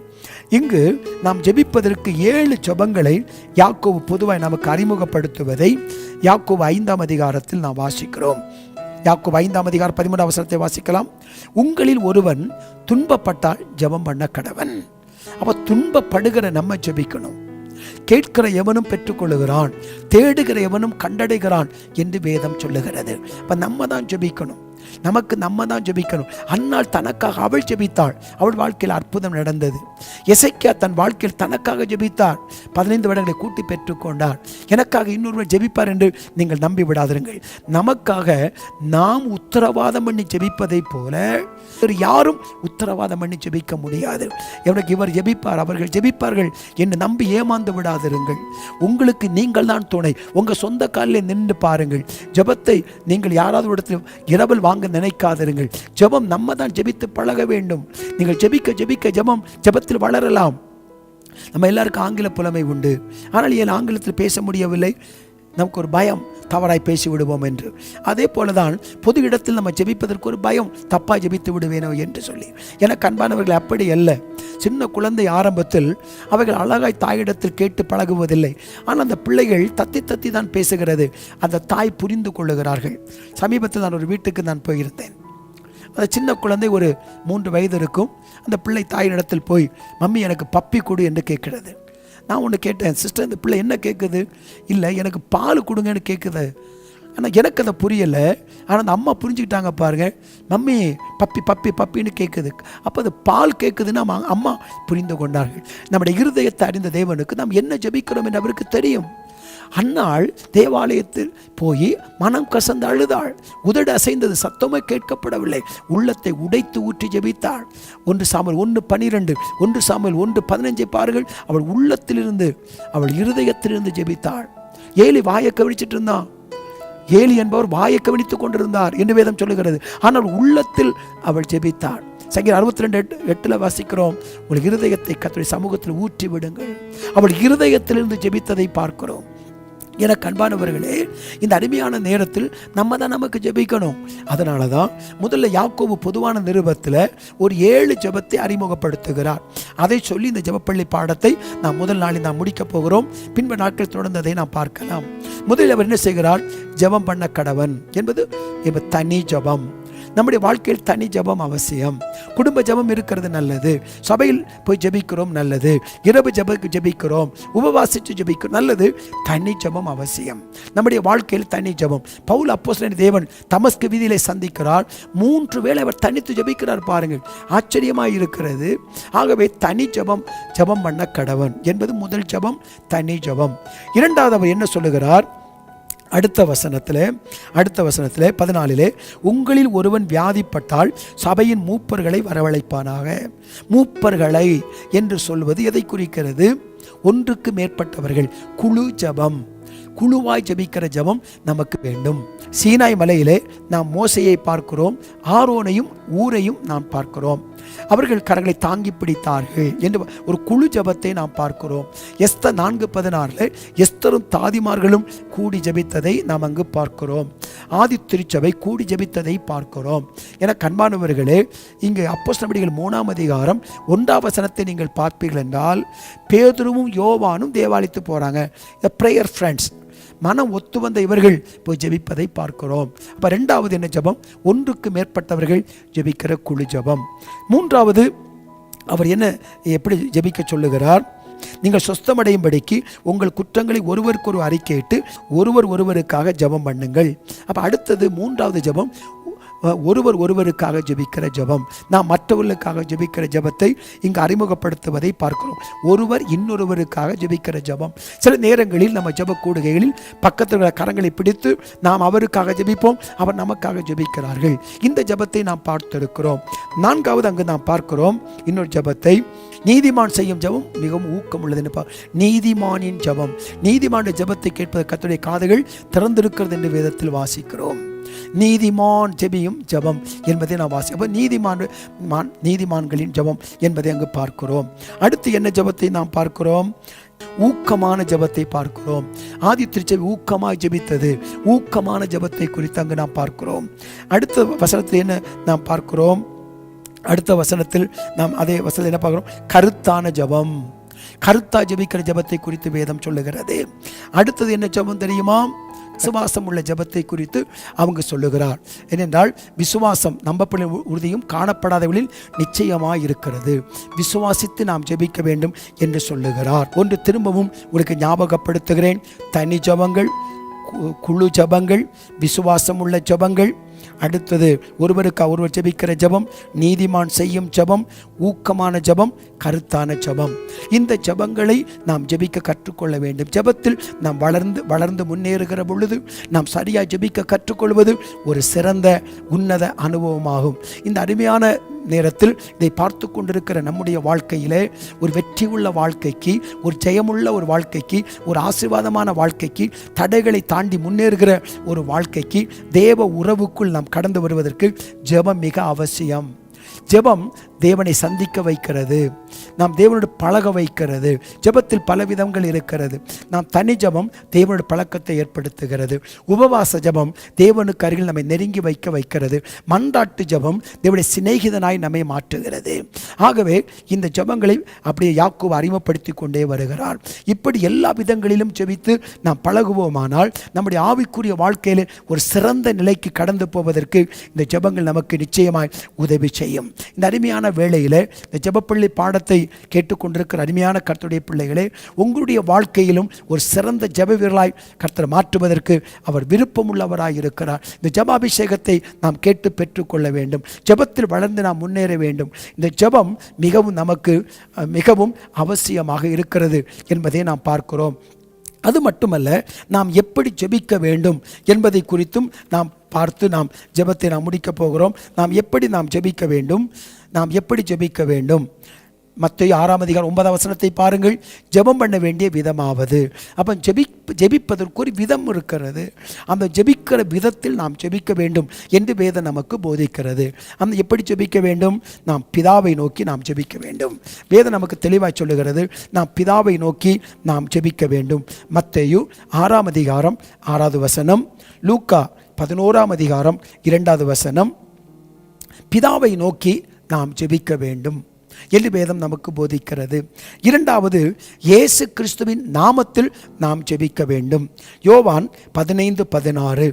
இங்கு நாம் ஜெபிப்பதற்கு 7 ஜெபங்களை யாக்கோபு பொதுவாக நமக்கு அறிமுகப்படுத்துவதை யாக்கோபு 5ஆம் அதிகாரத்தில் நாம் வாசிக்கிறோம். யாக்கோபு 5ஆம் அதிகாரம் 13ஆம் வசனத்தை வாசிக்கலாம். உங்களில் ஒருவன் துன்பப்பட்டால் ஜெபம் பண்ண கடவன். அப்ப துன்பப்படுகிற நம்ம ஜெபிக்கணும். கேட்கிற எவனும் பெற்றுக்கொள்ளுகிறான், தேடுகிற எவனும் கண்டடைகிறான் என்று வேதம் சொல்லுகிறது. அப்ப நம்ம தான் ஜெபிக்கணும். நமக்கு நம்ம தான் ஜெபிக்கணும். அன்னாள் தனக்காக அவள் ஜெபித்தாள். அவள் வாழ்க்கையில் அற்புதம் நடந்தது. எசேக்கியா தன் வாழ்க்கையில் தனக்காக ஜெபித்தார். 15 வருடங்களை கூட்டி பெற்றுக்கொண்டார். எனக்காக இன்னொருவர் ஜெபிப்பார் என்று நீங்கள் நம்பி விடாதிருங்கள். நமக்காக நாம் உத்தரவாதம் பண்ணி ஜெபிப்பதை போல யாரும் உத்தரவாதம் பண்ணி ஜெபிக்க முடியாது. எனக்கு இவர் ஜெபிப்பார், அவர்கள் ஜெபிப்பார்கள் என்று நம்பி ஏமாந்து விடாதிருங்கள். உங்களுக்கு நீங்கள் தான் துணை. உங்க சொந்த காலில் நின்று பாருங்கள். ஜெபத்தை நீங்கள் யாராவது இடத்தில் இரவல் வாங்க நினைக்காதிருங்கள். ஜெபம் நம்ம தான் ஜெபித்து பழக வேண்டும். நீங்கள் ஜெபிக்க ஜெபிக்க ஜெபத்தில் வளரலாம். நம்ம எல்லாருக்கும் ஆங்கில புலமை உண்டு. ஆனால் ஏன் ஆங்கிலத்தில் பேச முடியவில்லை? நமக்கு ஒரு பயம், தவறாய் பேசி விடுவோம் என்று. அதே போலதான் பொது இடத்தில் நம்ம ஜெபிப்பதற்கு ஒரு பயம், தப்பாய் ஜெபித்து விடுவேனோ என்று சொல்லி. எனக்கு அன்பானவர்கள் அப்படி அல்ல. சின்ன குழந்தை ஆரம்பத்தில் அவைகள் அழகாய் தாயிடத்தில் கேட்டு பழகுவதில்லை. ஆனால் அந்த பிள்ளைகள் தத்தி தத்தி தான் பேசுகிறது. அந்த தாய் புரிந்து கொள்ளுகிறார்கள். சமீபத்தில் நான் ஒரு வீட்டுக்கு நான் போயிருந்தேன். அந்த சின்ன குழந்தை ஒரு 3 வயது இருக்கும். அந்த பிள்ளை தாயினிடத்தில் போய், மம்மி எனக்கு பப்பி கொடு என்று கேட்கிறது. நான் ஒன்று கேட்டேன், சிஸ்டர் இந்த பிள்ளை என்ன கேட்குது? இல்லை, எனக்கு பால் கொடுங்கன்னு கேட்குது. ஆனால் எனக்கு அதை புரியலை. ஆனால் அந்த அம்மா புரிஞ்சுக்கிட்டாங்க பாருங்க. மம்மி பப்பி பப்பி பப்பின்னு கேட்குது. அப்போ அது பால் கேட்குதுன்னு அம்மா புரிந்து கொண்டார்கள். நம்முடைய இருதயத்தை அறிந்த தேவனுக்கு நாம் என்ன ஜெபிக்கிறோம் என்று அவருக்கு தெரியும். அன்னாள் தேவாலயத்தில் போய் மனம் கசந்து அழுதாள். உதடு அசைந்தது, சத்தமே கேட்கப்படவில்லை. உள்ளத்தை உடைத்து ஊற்றி ஜெபித்தாள். 1 சாமுவேல் 1:12, 1 சாமுவேல் 1:15 பாருங்கள். அவள் உள்ளத்திலிருந்து, அவள் இருதயத்திலிருந்து ஜெபித்தாள். ஏலி வாயை கவிழ்ச்சிட்டு இருந்தான். ஏலி என்பவர் வாயை கவனித்துக் கொண்டிருந்தார் என்று வேதம் சொல்லுகிறது. ஆனால் உள்ளத்தில் அவள் ஜெபித்தாள். சங்கீதம் 62:8 வாசிக்கிறோம், உங்கள் இருதயத்தை கர்த்தருடைய சமூகத்தில் ஊற்றி விடுங்கள். அவள் இருதயத்திலிருந்து ஜெபித்ததை பார்க்கிறோம். எனக்கு அன்பானவர்களே, இந்த அருமையான நேரத்தில் நம்ம தான் நமக்கு ஜெபிக்கணும். அதனால தான் முதல்ல யாக்கோபு பொதுவான நிருபத்தில் ஒரு 7 ஜெபத்தை அறிமுகப்படுத்துகிறார். அதை சொல்லி இந்த ஜெபப்பள்ளி பாடத்தை நாம் முதல் நாளில் நாம் முடிக்கப் போகிறோம். பின்பு நாட்கள் தொடர்ந்ததை நாம் பார்க்கலாம். முதலில் அவர் என்ன செய்கிறார்? ஜெபம் பண்ண கடவன் என்பது தனி ஜெபம். நம்முடைய வாழ்க்கையில் தனி ஜெபம் அவசியம். குடும்ப ஜெபம் இருக்கிறது நல்லது. சபையில் போய் ஜெபிக்கிறோம் நல்லது. இரவு ஜெபிக்கிறோம், உபவாசித்து ஜெபிக்கிறோம் நல்லது. தனி ஜெபம் அவசியம். நம்முடைய வாழ்க்கையில் தனி ஜெபம். பவுல் அப்போஸ்தலன் தேவன் தமஸ்கு வீதியிலே சந்திக்கிறார். 3 வேளை அவர் தனித்து ஜெபிக்கிறார் பாருங்கள். ஆச்சரியமாய் இருக்கிறது. ஆகவே தனி ஜெபம் பண்ண கடவன் என்பது முதல் ஜெபம், தனி ஜெபம். இரண்டாவது அவர் என்ன சொல்லுகிறார்? அடுத்த வசனத்தில் 14 உங்களில் ஒருவன் வியாதிப்பட்டால் சபையின் மூப்பர்களை வரவழைப்பானாக. மூப்பர்களை என்று சொல்வது எதை குறிக்கிறது? ஒன்றுக்கு மேற்பட்டவர்கள். குழு ஜெபம், குழுவாய் ஜெபிக்கிற ஜெபம் நமக்கு வேண்டும். சீனாய் மலையிலே நாம் மோசையை பார்க்கிறோம், ஆரோனையும் ஊரையும் நாம் பார்க்கிறோம். அவர்கள் கரங்களை தாங்கி பிடித்தார்கள் என்று ஒரு குழு ஜெபத்தை நாம் பார்க்கிறோம். எஸ்தர் 4:16 எஸ்தரும் தாதிமார்களும் கூடி ஜெபித்ததை நாம் அங்கு பார்க்கிறோம். ஆதி திருச்சபை கூடி ஜெபித்ததை பார்க்கிறோம். என கண்பானவர்களே, இங்கு அப்போஸ்தலர் 3ஆம் அதிகாரம் 1ஆம் வசனத்தை நீங்கள் பார்ப்பீர்கள் என்றால், பேதுருவும் யோவானும் தேவாலயத்துக்கு போறாங்க. ப்ரேயர் ஃப்ரெண்ட்ஸ், மனம் ஒத்து வந்த இவர்கள் போய் ஜெபிப்பதை பார்க்கிறோம். அப்போ ரெண்டாவது என்ன ஜெபம்? ஒன்றுக்கு மேற்பட்டவர்கள் ஜெபிக்கிற குழு ஜெபம். மூன்றாவது அவர் எப்படி ஜெபிக்க சொல்லுகிறார்? நீங்கள் சொஸ்தமடையும்படிக்கு உங்கள் குற்றங்களை ஒருவருக்கு அறிக்கையிட்டு ஒருவருக்காக ஜெபம் பண்ணுங்கள். அப்போ அடுத்தது மூன்றாவது ஜெபம் ஒருவருக்காக ஜெபிக்கிற ஜெபம். நாம் மற்றவர்களுக்காக ஜெபிக்கிற ஜெபத்தை இங்கு அறிமுகப்படுத்துவதை பார்க்கிறோம். ஒருவர் இன்னொருவருக்காக ஜெபிக்கிற ஜெபம். சில நேரங்களில் நம்ம ஜெப கூடுகைகளில் பக்கத்தில் கரங்களை பிடித்து நாம் அவருக்காக ஜெபிப்போம், அவர் நமக்காக ஜெபிக்கிறார்கள். இந்த ஜெபத்தை நாம் பார்த்திருக்கிறோம். நான்காவது அங்கு நாம் பார்க்கிறோம் இன்னொரு ஜெபத்தை, நீதிமான் செய்யும் ஜெபம் மிகவும் ஊக்கம் உள்ளது. நீதிமானின் ஜெபம், நீதிமான ஜெபத்தை கேட்பது கர்த்தருடைய காதுகள் திறந்திருக்கிறது என்று வேதத்தில் வாசிக்கிறோம். நீதிமான் ஜெபியும் ஜெபம் என்பதை நாம் வாசிப்போம். நீதிமான்களின் ஜெபம் என்பதை அங்கு பார்க்கிறோம். அடுத்து என்ன ஜெபத்தை நாம் பார்க்கிறோம்? ஊக்கமான ஜெபத்தை பார்க்கிறோம். ஆதி திருச்சபை ஊக்கமாய் ஜெபித்தது, ஊக்கமான ஜெபத்தை குறித்து அங்கு நாம் பார்க்கிறோம். அடுத்த வசனத்தில் என்ன நாம் பார்க்கிறோம்? அடுத்த வசனத்தில் நாம் அதே வசனத்தில் என்ன பார்க்கிறோம்? கருத்தான ஜெபம், கருத்தா ஜெபிக்கிற ஜெபத்தை குறித்து வேதம் சொல்லுகிறது. அடுத்தது என்ன ஜெபம் தெரியுமா? விசுவாசம் உள்ள ஜெபத்தை குறித்து அவங்க சொல்லுகிறார். ஏனென்றால் விசுவாசம் நம்பப்பட உறுதியும் காணப்படாதவர்களில் நிச்சயமாய் இருக்கிறது. விசுவாசித்து நாம் ஜெபிக்க வேண்டும் என்று சொல்லுகிறார். ஒன்று திரும்பவும் உங்களுக்கு ஞாபகப்படுத்துகிறேன். தனி ஜெபங்கள், குழு ஜெபங்கள், விசுவாசம் உள்ள ஜெபங்கள், அடுத்தது ஒருவர் ஜெபிக்கிற ஜெபம், நீதிமான் செய்யும் ஜெபம், ஊக்கமான ஜெபம், கருத்தான ஜெபம். இந்த ஜெபங்களை நாம் ஜெபிக்க கற்றுக்கொள்ள வேண்டும். ஜெபத்தில் நாம் வளர்ந்து முன்னேறுகிற பொழுது நாம் சரியாக ஜெபிக்க கற்றுக்கொள்வது ஒரு சிறந்த உன்னத அனுபவமாகும். இந்த அருமையான நேரத்தில் இதை பார்த்து கொண்டிருக்கிற நம்முடைய வாழ்க்கையிலே ஒரு வெற்றி உள்ள வாழ்க்கைக்கு, ஒரு ஜெயமுள்ள ஒரு வாழ்க்கைக்கு, ஒரு ஆசீர்வாதமான வாழ்க்கைக்கு, தடைகளை தாண்டி முன்னேறுகிற ஒரு வாழ்க்கைக்கு, தேவ உறவுக்குள் நாம் கடந்து வருவதற்கு ஜெபம் மிக அவசியம். ஜெபம் தேவனை சந்திக்க வைக்கிறது, நாம் தேவனோடு பழக வைக்கிறது. ஜெபத்தில் பல விதங்கள் இருக்கிறது. நாம் தனி ஜெபம் தேவனோட பழக்கத்தை ஏற்படுத்துகிறது. உபவாச ஜெபம் தேவனுக்கு அருகில் நம்மை நெருங்கி வைக்கிறது. மன்றாட்டு ஜெபம் தேவனுடைய சிநேகிதனாய் நம்மை மாற்றுகிறது. ஆகவே இந்த ஜெபங்களை அப்படியே யாக்கோபு அறிமுகப்படுத்தி கொண்டே வருகிறார். இப்படி எல்லா விதங்களிலும் ஜெபித்து நாம் பழகுவோமானால் நம்முடைய ஆவிக்குரிய வாழ்க்கையில் ஒரு சிறந்த நிலைக்கு கடந்து போவதற்கு இந்த ஜெபங்கள் நமக்கு நிச்சயமாய் உதவி செய்யும். இந்த அருமையான வேளையில் இந்த ஜெபப்பள்ளி பாடத்தை கேட்டுக்கொண்டிருக்கிற அருமையான கர்த்தருடைய பிள்ளைகளே, உங்களுடைய வாழ்க்கையிலும் ஒரு சிறந்த ஜெப வீரராய் கர்த்தர் மாற்றுவதற்கு அவர் விருப்பமுள்ளவராய் இருக்கிறார். இந்த ஜெபாபிஷேகத்தை நாம் கேட்டு பெற்றுக்கொள்ள வேண்டும். ஜெபத்தில் வளர்ந்து நாம் முன்னேற வேண்டும். இந்த ஜெபம் நமக்கு மிகவும் அவசியமாக இருக்கிறது என்பதை நாம் பார்க்கிறோம். அது மட்டுமல்ல, நாம் எப்படி ஜெபிக்க வேண்டும் என்பதை குறித்தும் நாம் பார்த்து நாம் ஜெபத்தை நாம் முடிக்க போகிறோம். நாம் எப்படி ஜெபிக்க வேண்டும்? மத்தேயு 6:9 பாருங்கள். ஜெபம் பண்ண வேண்டிய விதமாவது. அப்போ ஜெபிப்பதற்கு ஒரு விதம் இருக்கிறது. அந்த ஜெபிக்கிற விதத்தில் நாம் ஜெபிக்க வேண்டும் என்று வேதம் நமக்கு போதிக்கிறது. அந்த எப்படி ஜெபிக்க வேண்டும்? நாம் பிதாவை நோக்கி நாம் ஜெபிக்க வேண்டும். வேதம் நமக்கு தெளிவாக சொல்லுகிறது, நாம் பிதாவை நோக்கி நாம் ஜெபிக்க வேண்டும். மத்தேயு 6:6 லூக்கா 11:2 பிதாவை நோக்கி நாம் ஜெபிக்க வேண்டும் என்று வேதம் நமக்கு போதிக்கிறது. இரண்டாவது, இயேசு கிறிஸ்துவின் நாமத்தில் நாம் ஜெபிக்க வேண்டும். யோவான் 15:16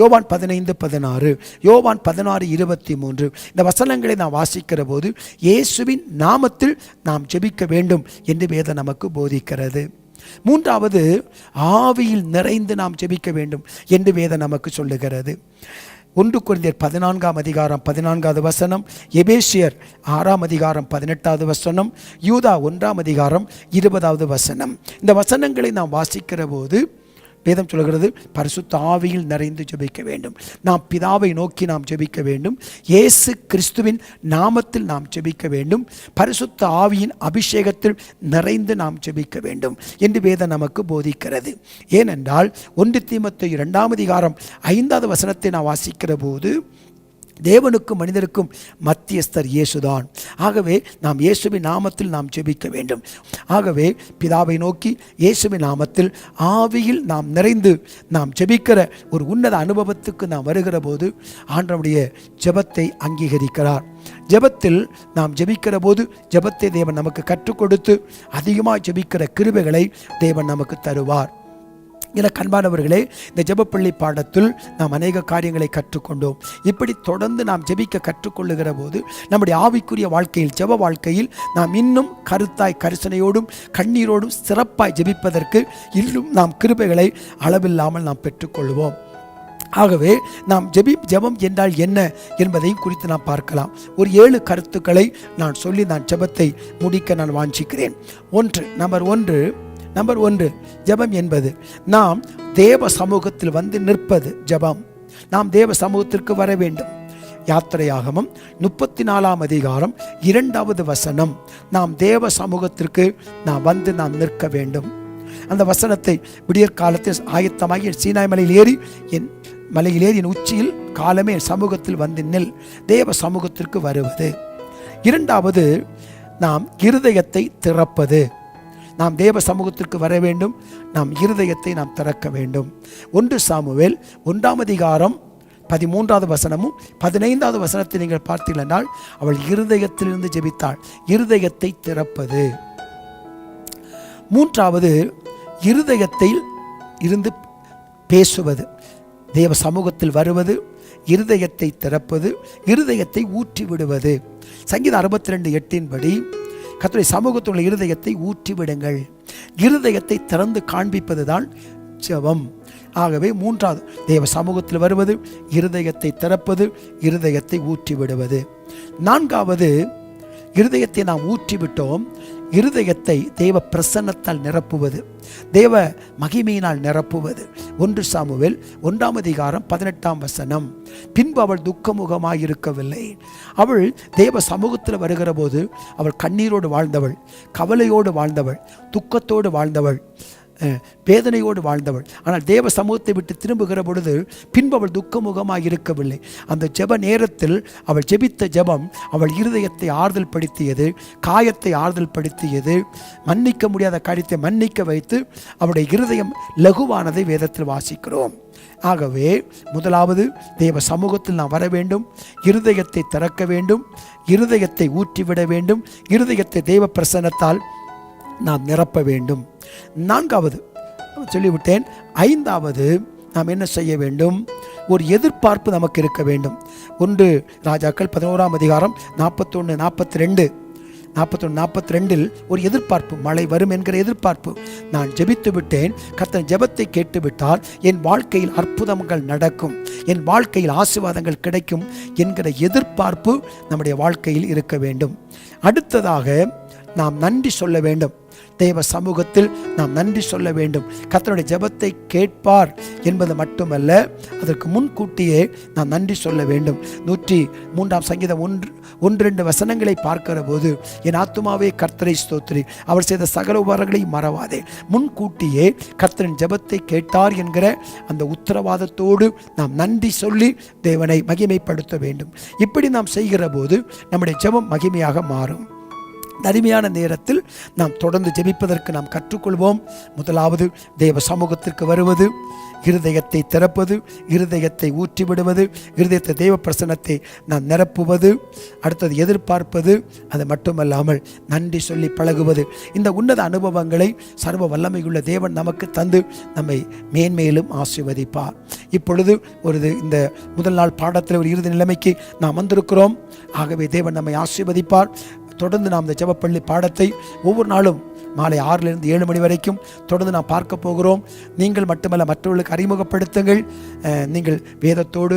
யோவான் 16:23 இந்த வசனங்களை நாம் வாசிக்கிற போது இயேசுவின் நாமத்தில் நாம் ஜெபிக்க வேண்டும் என்று வேதம் நமக்கு போதிக்கிறது. மூன்றாவது, ஆவியில் நிறைந்து நாம் ஜெபிக்க வேண்டும் என்று வேதம் நமக்கு சொல்லுகிறது. 1 கொரிந்தியர் 14:14 எபேசியர் 6:18 யூதா 1:20 இந்த வசனங்களை நாம் வாசிக்கிற போது வேதம் சொல்கிறது, பரிசுத்த ஆவியில் நிறைந்து ஜெபிக்க வேண்டும். நாம் பிதாவை நோக்கி நாம் ஜெபிக்க வேண்டும். இயேசு கிறிஸ்துவின் நாமத்தில் நாம் ஜெபிக்க வேண்டும். பரிசுத்த ஆவியின் அபிஷேகத்தில் நிறைந்து நாம் ஜெபிக்க வேண்டும் என்று வேதம் நமக்கு போதிக்கிறது. ஏனென்றால் 1 தீமோத்தேயு 2:5 நாம் வாசிக்கிற போது தேவனுக்கும் மனிதருக்கும் மத்தியஸ்தர் இயேசுதான். ஆகவே நாம் இயேசுவின் நாமத்தில் நாம் ஜெபிக்க வேண்டும். ஆகவே பிதாவை நோக்கி இயேசுவின் நாமத்தில் ஆவியில் நாம் நிறைந்து நாம் ஜெபிக்கிற ஒரு உன்னத அனுபவத்துக்கு நாம் வருகிற போது ஆண்டவருடைய ஜெபத்தை அங்கீகரிக்கிறார். ஜெபத்தில் நாம் ஜெபிக்கிற போது ஜெபத்தை தேவன் நமக்கு கற்றுக் கொடுத்து அதிகமாக ஜெபிக்கிற கிருபைகளை தேவன் நமக்கு தருவார். எனக்கு அன்பானவர்களே, இந்த ஜெபப்பள்ளி பாடத்தில் நாம் அநேக காரியங்களை கற்றுக்கொண்டோம். இப்படி தொடர்ந்து நாம் ஜெபிக்க கற்றுக்கொள்ளுகிற போது நம்முடைய ஆவிக்குரிய வாழ்க்கையில், ஜெப வாழ்க்கையில் நாம் இன்னும் கருத்தாய், கரிசனையோடும் கண்ணீரோடும் சிறப்பாய் ஜெபிப்பதற்கு இன்னும் நாம் கிருபைகளை அளவில்லாமல் நாம் பெற்றுக்கொள்வோம். ஆகவே நாம் ஜெபம் என்றால் என்ன என்பதையும் குறித்து நாம் பார்க்கலாம். ஒரு 7 கருத்துக்களை நான் சொல்லி நான் ஜெபத்தை முடிக்க நான் வாஞ்சிக்கிறேன். நம்பர் ஒன்று, ஜெபம் என்பது நாம் தேவ சமூகத்தில் வந்து நிற்பது ஜெபம். நாம் தேவ சமூகத்திற்கு வர வேண்டும். யாத்திரையாகமம் 34ஆம் அதிகாரம் 2வது வசனம், நாம் தேவ சமூகத்திற்கு நாம் வந்து நாம் நிற்க வேண்டும். அந்த வசனத்தை விடியற் காலத்தில் ஆயத்தமாகி சீனாய் மலையில் ஏறி என் உச்சியில் காலமே என் சமூகத்தில் வந்து நில், தேவ சமூகத்திற்கு வருவது. 2வது, நாம் இருதயத்தை திறப்பது. நாம் தேவ சமூகத்திற்கு வர வேண்டும், நாம் இருதயத்தை நாம் திறக்க வேண்டும். 1 சாமுவேல் 1ஆம் அதிகாரம் 13வது வசனமும் 15வது வசனத்தை நீங்கள் பார்த்தீர்கள் என்றால், அவள் இருதயத்திலிருந்து ஜெபித்தாள். இருதயத்தை திறப்பது. 3வது, இருதயத்தில் இருந்து பேசுவது. தேவ சமூகத்தில் வருவது, இருதயத்தை திறப்பது, இருதயத்தை ஊற்றி விடுவது. சங்கீதம் 62:8 படி, கர்த்தருடைய சமூகத்தில் உள்ள இருதயத்தை ஊற்றி விடுங்கள். இருதயத்தை திறந்து காண்பிப்பது தான் ஜெபம். ஆகவே 3வது, தேவ சமூகத்தில் வருவது, இருதயத்தை திறப்பது, இருதயத்தை ஊற்றி விடுவது. 4வது, இருதயத்தை நாம் ஊற்றிவிட்டோம், இருதயத்தை தேவ பிரசன்னத்தால் நிரப்புவது, தேவ மகிமையினால் நிரப்புவது. 1 சாமுவேல் 1ஆம் அதிகாரம் 18ஆம் வசனம், பின்பு அவள் துக்கமுகமாயிருக்கவில்லை. அவள் தேவ சமூகத்தில் வருகிற போது அவள் கண்ணீரோடு வாழ்ந்தவள், கவலையோடு வாழ்ந்தவள், துக்கத்தோடு வாழ்ந்தவள், வேதனையோடு வாழ்ந்தவள். ஆனால் தேவ சமூகத்தை விட்டு திரும்புகிற பொழுது பின்பு அவள் துக்கமுகமாக இருக்கவில்லை. அந்த ஜெப நேரத்தில் அவள் ஜெபித்த ஜெபம் அவள் இருதயத்தை ஆறுதல் படுத்தியது, காயத்தை ஆறுதல் படுத்தியது, மன்னிக்க முடியாத காரியத்தை மன்னிக்க வைத்து அவளுடைய இருதயம் லகுவானதை வேதத்தில் வாசிக்கிறோம். ஆகவே முதலாவது, தேவ சமூகத்தில் நாம் வர வேண்டும், இருதயத்தை திறக்க வேண்டும், இருதயத்தை ஊற்றிவிட வேண்டும், இருதயத்தை தேவ பிரசன்னத்தால் நாம் நிரப்ப வேண்டும். 4வது சொல்லிவிட்டேன். 5வது, நாம் என்ன செய்ய வேண்டும்? ஒரு எதிர்பார்ப்பு நமக்கு இருக்க வேண்டும். 1 ராஜாக்கள் 11ஆம் அதிகாரம் 41-42 ஒரு எதிர்பார்ப்பு, மழை வரும் என்கிற எதிர்பார்ப்பு. நான் ஜெபித்து விட்டேன், கர்த்தர் ஜெபத்தை கேட்டுவிட்டால் என் வாழ்க்கையில் அற்புதங்கள் நடக்கும், என் வாழ்க்கையில் ஆசீர்வாதங்கள் கிடைக்கும் என்கிற எதிர்பார்ப்பு நம்முடைய வாழ்க்கையில் இருக்க வேண்டும். அடுத்ததாக, நாம் நன்றி சொல்ல வேண்டும். தேவ சமூகத்தில் நாம் நன்றி சொல்ல வேண்டும். கர்த்தருடைய ஜெபத்தை கேட்பார் என்பது மட்டுமல்ல, அதற்கு முன்கூட்டியே நாம் நன்றி சொல்ல வேண்டும். 103ஆம் சங்கீதம் 1-2 வசனங்களை பார்க்கிற போது, என் ஆத்துமாவே கர்த்தரை ஸ்தோத்திரி, அவர் செய்த சகல உபகாரங்களை மறவாதே. முன்கூட்டியே கர்த்தரின் ஜெபத்தை கேட்டார் என்கிற அந்த உத்தரவாதத்தோடு நாம் நன்றி சொல்லி தேவனை மகிமைப்படுத்த வேண்டும். இப்படி நாம் செய்கிற போது நம்முடைய ஜெபம் மகிமையாக மாறும். அருமையான நேரத்தில் நாம் தொடர்ந்து ஜெபிப்பதற்கு நாம் கற்றுக்கொள்வோம். முதலாவது, தேவ சமூகத்திற்கு வருவது, இருதயத்தை திறப்பது, இருதயத்தை ஊற்றிவிடுவது, இருதயத்தை தேவ பிரசன்னத்தை நாம் நிரப்புவது. அடுத்தது எதிர்பார்ப்பது. அது மட்டுமல்லாமல் நன்றி சொல்லி பழகுவது. இந்த உன்னத அனுபவங்களை சர்வ வல்லமையுள்ள தேவன் நமக்கு தந்து நம்மை மேன்மேலும் ஆசீர்வதிப்பார். இப்பொழுது இந்த முதல் நாள் பாடத்தில் ஒரு இறுதி நிலைமைக்கு நாம் வந்திருக்கிறோம். ஆகவே தேவன் நம்மை ஆசீர்வதிப்பார். தொடர்ந்து நாம் இந்த ஜெபப்பள்ளி பாடத்தை ஒவ்வொரு நாளும் மாலை 6 to 7 மணி வரைக்கும் தொடர்ந்து நாம் பார்க்க போகிறோம். நீங்கள் மட்டுமல்ல, மற்றவர்களுக்கு அறிமுகப்படுத்துங்கள். நீங்கள் வேதத்தோடு,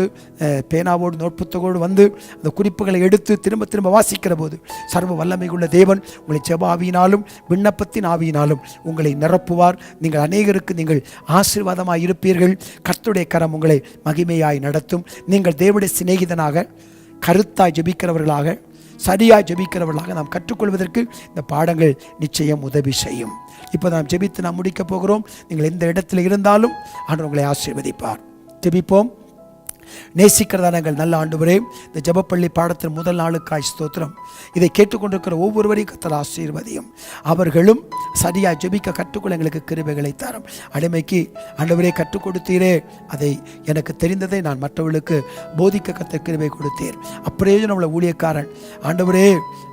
பேனாவோடு, நோட்புத்தகோடு வந்து அந்த குறிப்புகளை எடுத்து திரும்ப திரும்ப வாசிக்கிற போது சர்வ வல்லமையுள்ள தேவன் உங்களை ஜெப ஆவியினாலும் விண்ணப்பத்தின் ஆவியினாலும் உங்களை நிரப்புவார். நீங்கள் அநேகருக்கு நீங்கள் ஆசீர்வாதமாய் இருப்பீர்கள். கர்த்தருடைய கரம் உங்களை மகிமையாய் நடத்தும். நீங்கள் தேவனுடைய சிநேகிதனாக, கருத்தாய் ஜெபிக்கிறவர்களாக, சரியாய் ஜெபிக்கிறவர்களாக நாம் கற்றுக்கொள்வதற்கு இந்த பாடங்கள் நிச்சயம் உதவி செய்யும். இப்போ நாம் ஜெபித்து நாம் முடிக்க போகிறோம். நீங்கள் எந்த இடத்துல இருந்தாலும் ஆண்டவர் உங்களை ஆசீர்வதிப்பார். ஜெபிப்போம். நேசிக்கிறதான எங்கள் நல்ல ஆண்டவரே, இந்த ஜெபப்பள்ளி பாடத்தின் முதல் நாளுக்காய் ஸ்தோத்திரம். இதை கேட்டுக்கொண்டிருக்கிற ஒவ்வொருவரையும் கர்த்தர் ஆசீர்வதியும். அவர்களும் சரியாக ஜெபிக்க கற்றுக்கொள்ள எங்களுக்கு கிருபைகளை தரும். அடிமைக்கு ஆண்டவரே கற்றுக் கொடுத்தீரே, அதை எனக்கு தெரிந்ததை நான் மற்றவர்களுக்கு போதிக்க கர்த்தர் கிருபை கொடுத்தீர். அப்பிரயோஜனம் உள்ள ஊழியக்காரன் ஆண்டவரே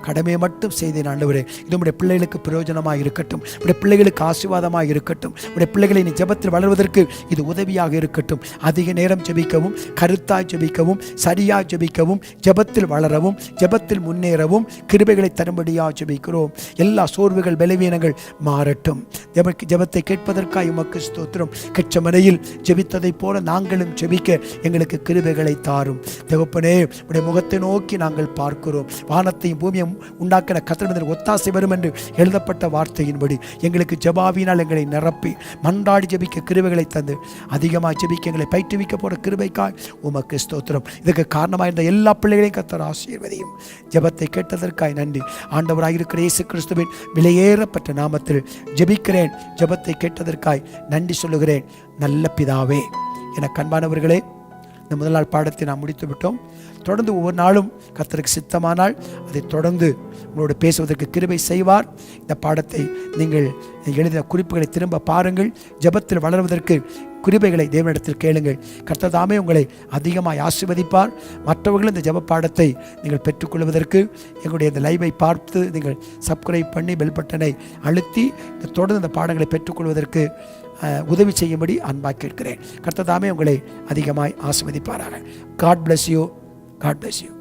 கடமையை மட்டும் செய்தேன். ஆண்டவரே, இது உடைய பிள்ளைகளுக்கு பிரயோஜனமாக இருக்கட்டும், உடைய பிள்ளைகளுக்கு ஆசீர்வாதமாக இருக்கட்டும், உடைய பிள்ளைகளை நீ ஜெபத்தில் வளர்வதற்கு இது உதவியாக இருக்கட்டும். அதிக நேரம் ஜெபிக்கவும், கருத்தாய் ஜெபிக்கவும், சரியாக ஜெபிக்கவும், ஜெபத்தில் வளரவும், ஜெபத்தில் முன்னேறவும் கிருபைகளை தரும்படியாக ஜெபிக்கிறோம். எல்லா சோர்வுகள் பலவீனங்கள் மாறட்டும். ஜெபத்தை கேட்பதற்காக உமக்கு ஸ்தோத்திரம். கெச்சமனையில் ஜெபித்ததைப் போல நாங்களும் ஜெபிக்க எங்களுக்கு கிருபைகளை தாரும். தகப்பனே, உடைய முகத்தை நோக்கி நாங்கள் பார்க்கிறோம். வானத்தையும் பூமியை உண்டாக்கின கர்த்தரிடமிருந்து ஒத்தாசை வரும் என்று எழுதப்பட்ட வார்த்தையின்படி எங்களுக்கு ஜெபாவினால் எங்களை நிரப்பி மன்றாடி ஜெபிக்க கிருபைகளை தந்து அதிகமாக ஜெபிக்க எங்களை பயிற்றுவிக்க போற கிருபைக்காய் உமக்கு ஸ்தோத்திரம். இதுக்கு காரணமாக இருந்த எல்லா பிள்ளைகளையும் கர்த்தர் ஆசீர்வதியும். ஜெபத்தை கேட்டதற்காய் நன்றி. ஆண்டவராக இருக்கிற இயேசு கிறிஸ்துவின் விலையேறப்பட்ட நாமத்தில் ஜெபிக்கிறேன். ஜெபத்தை கேட்டதற்காய் நன்றி சொல்லுகிறேன் நல்ல பிதாவே. என கண்பானவர்களே, இந்த முதல் நாள் பாடத்தை நாம் முடித்து விட்டோம். தொடர்ந்து ஒவ்வொரு நாளும் கர்த்தருக்கு சித்தமானால் அதை தொடர்ந்து உங்களோடு பேசுவதற்கு கிருபை செய்வார். இந்த பாடத்தை நீங்கள் எழுதின குறிப்புகளை திரும்ப பாருங்கள். ஜெபத்தில் வளர்வதற்கு கிருபைகளை தேவனிடத்தில் கேளுங்கள். கர்த்தர் தாமே உங்களை அதிகமாக ஆசீர்வதிப்பார். மற்றவர்களும் இந்த ஜெப பாடத்தை நீங்கள் பெற்றுக்கொள்வதற்கு எங்களுடைய இந்த லைவை பார்த்து நீங்கள் சப்ஸ்கிரைப் பண்ணி பெல் பட்டனை அழுத்தி தொடர்ந்து இந்த பாடங்களை பெற்றுக்கொள்வதற்கு உதவி செய்யும்படி அன்பாக கேட்கிறேன். கர்த்தர் தாமே உங்களை அதிகமாய் ஆசீர்வதிப்பாராக. God bless you. God bless you.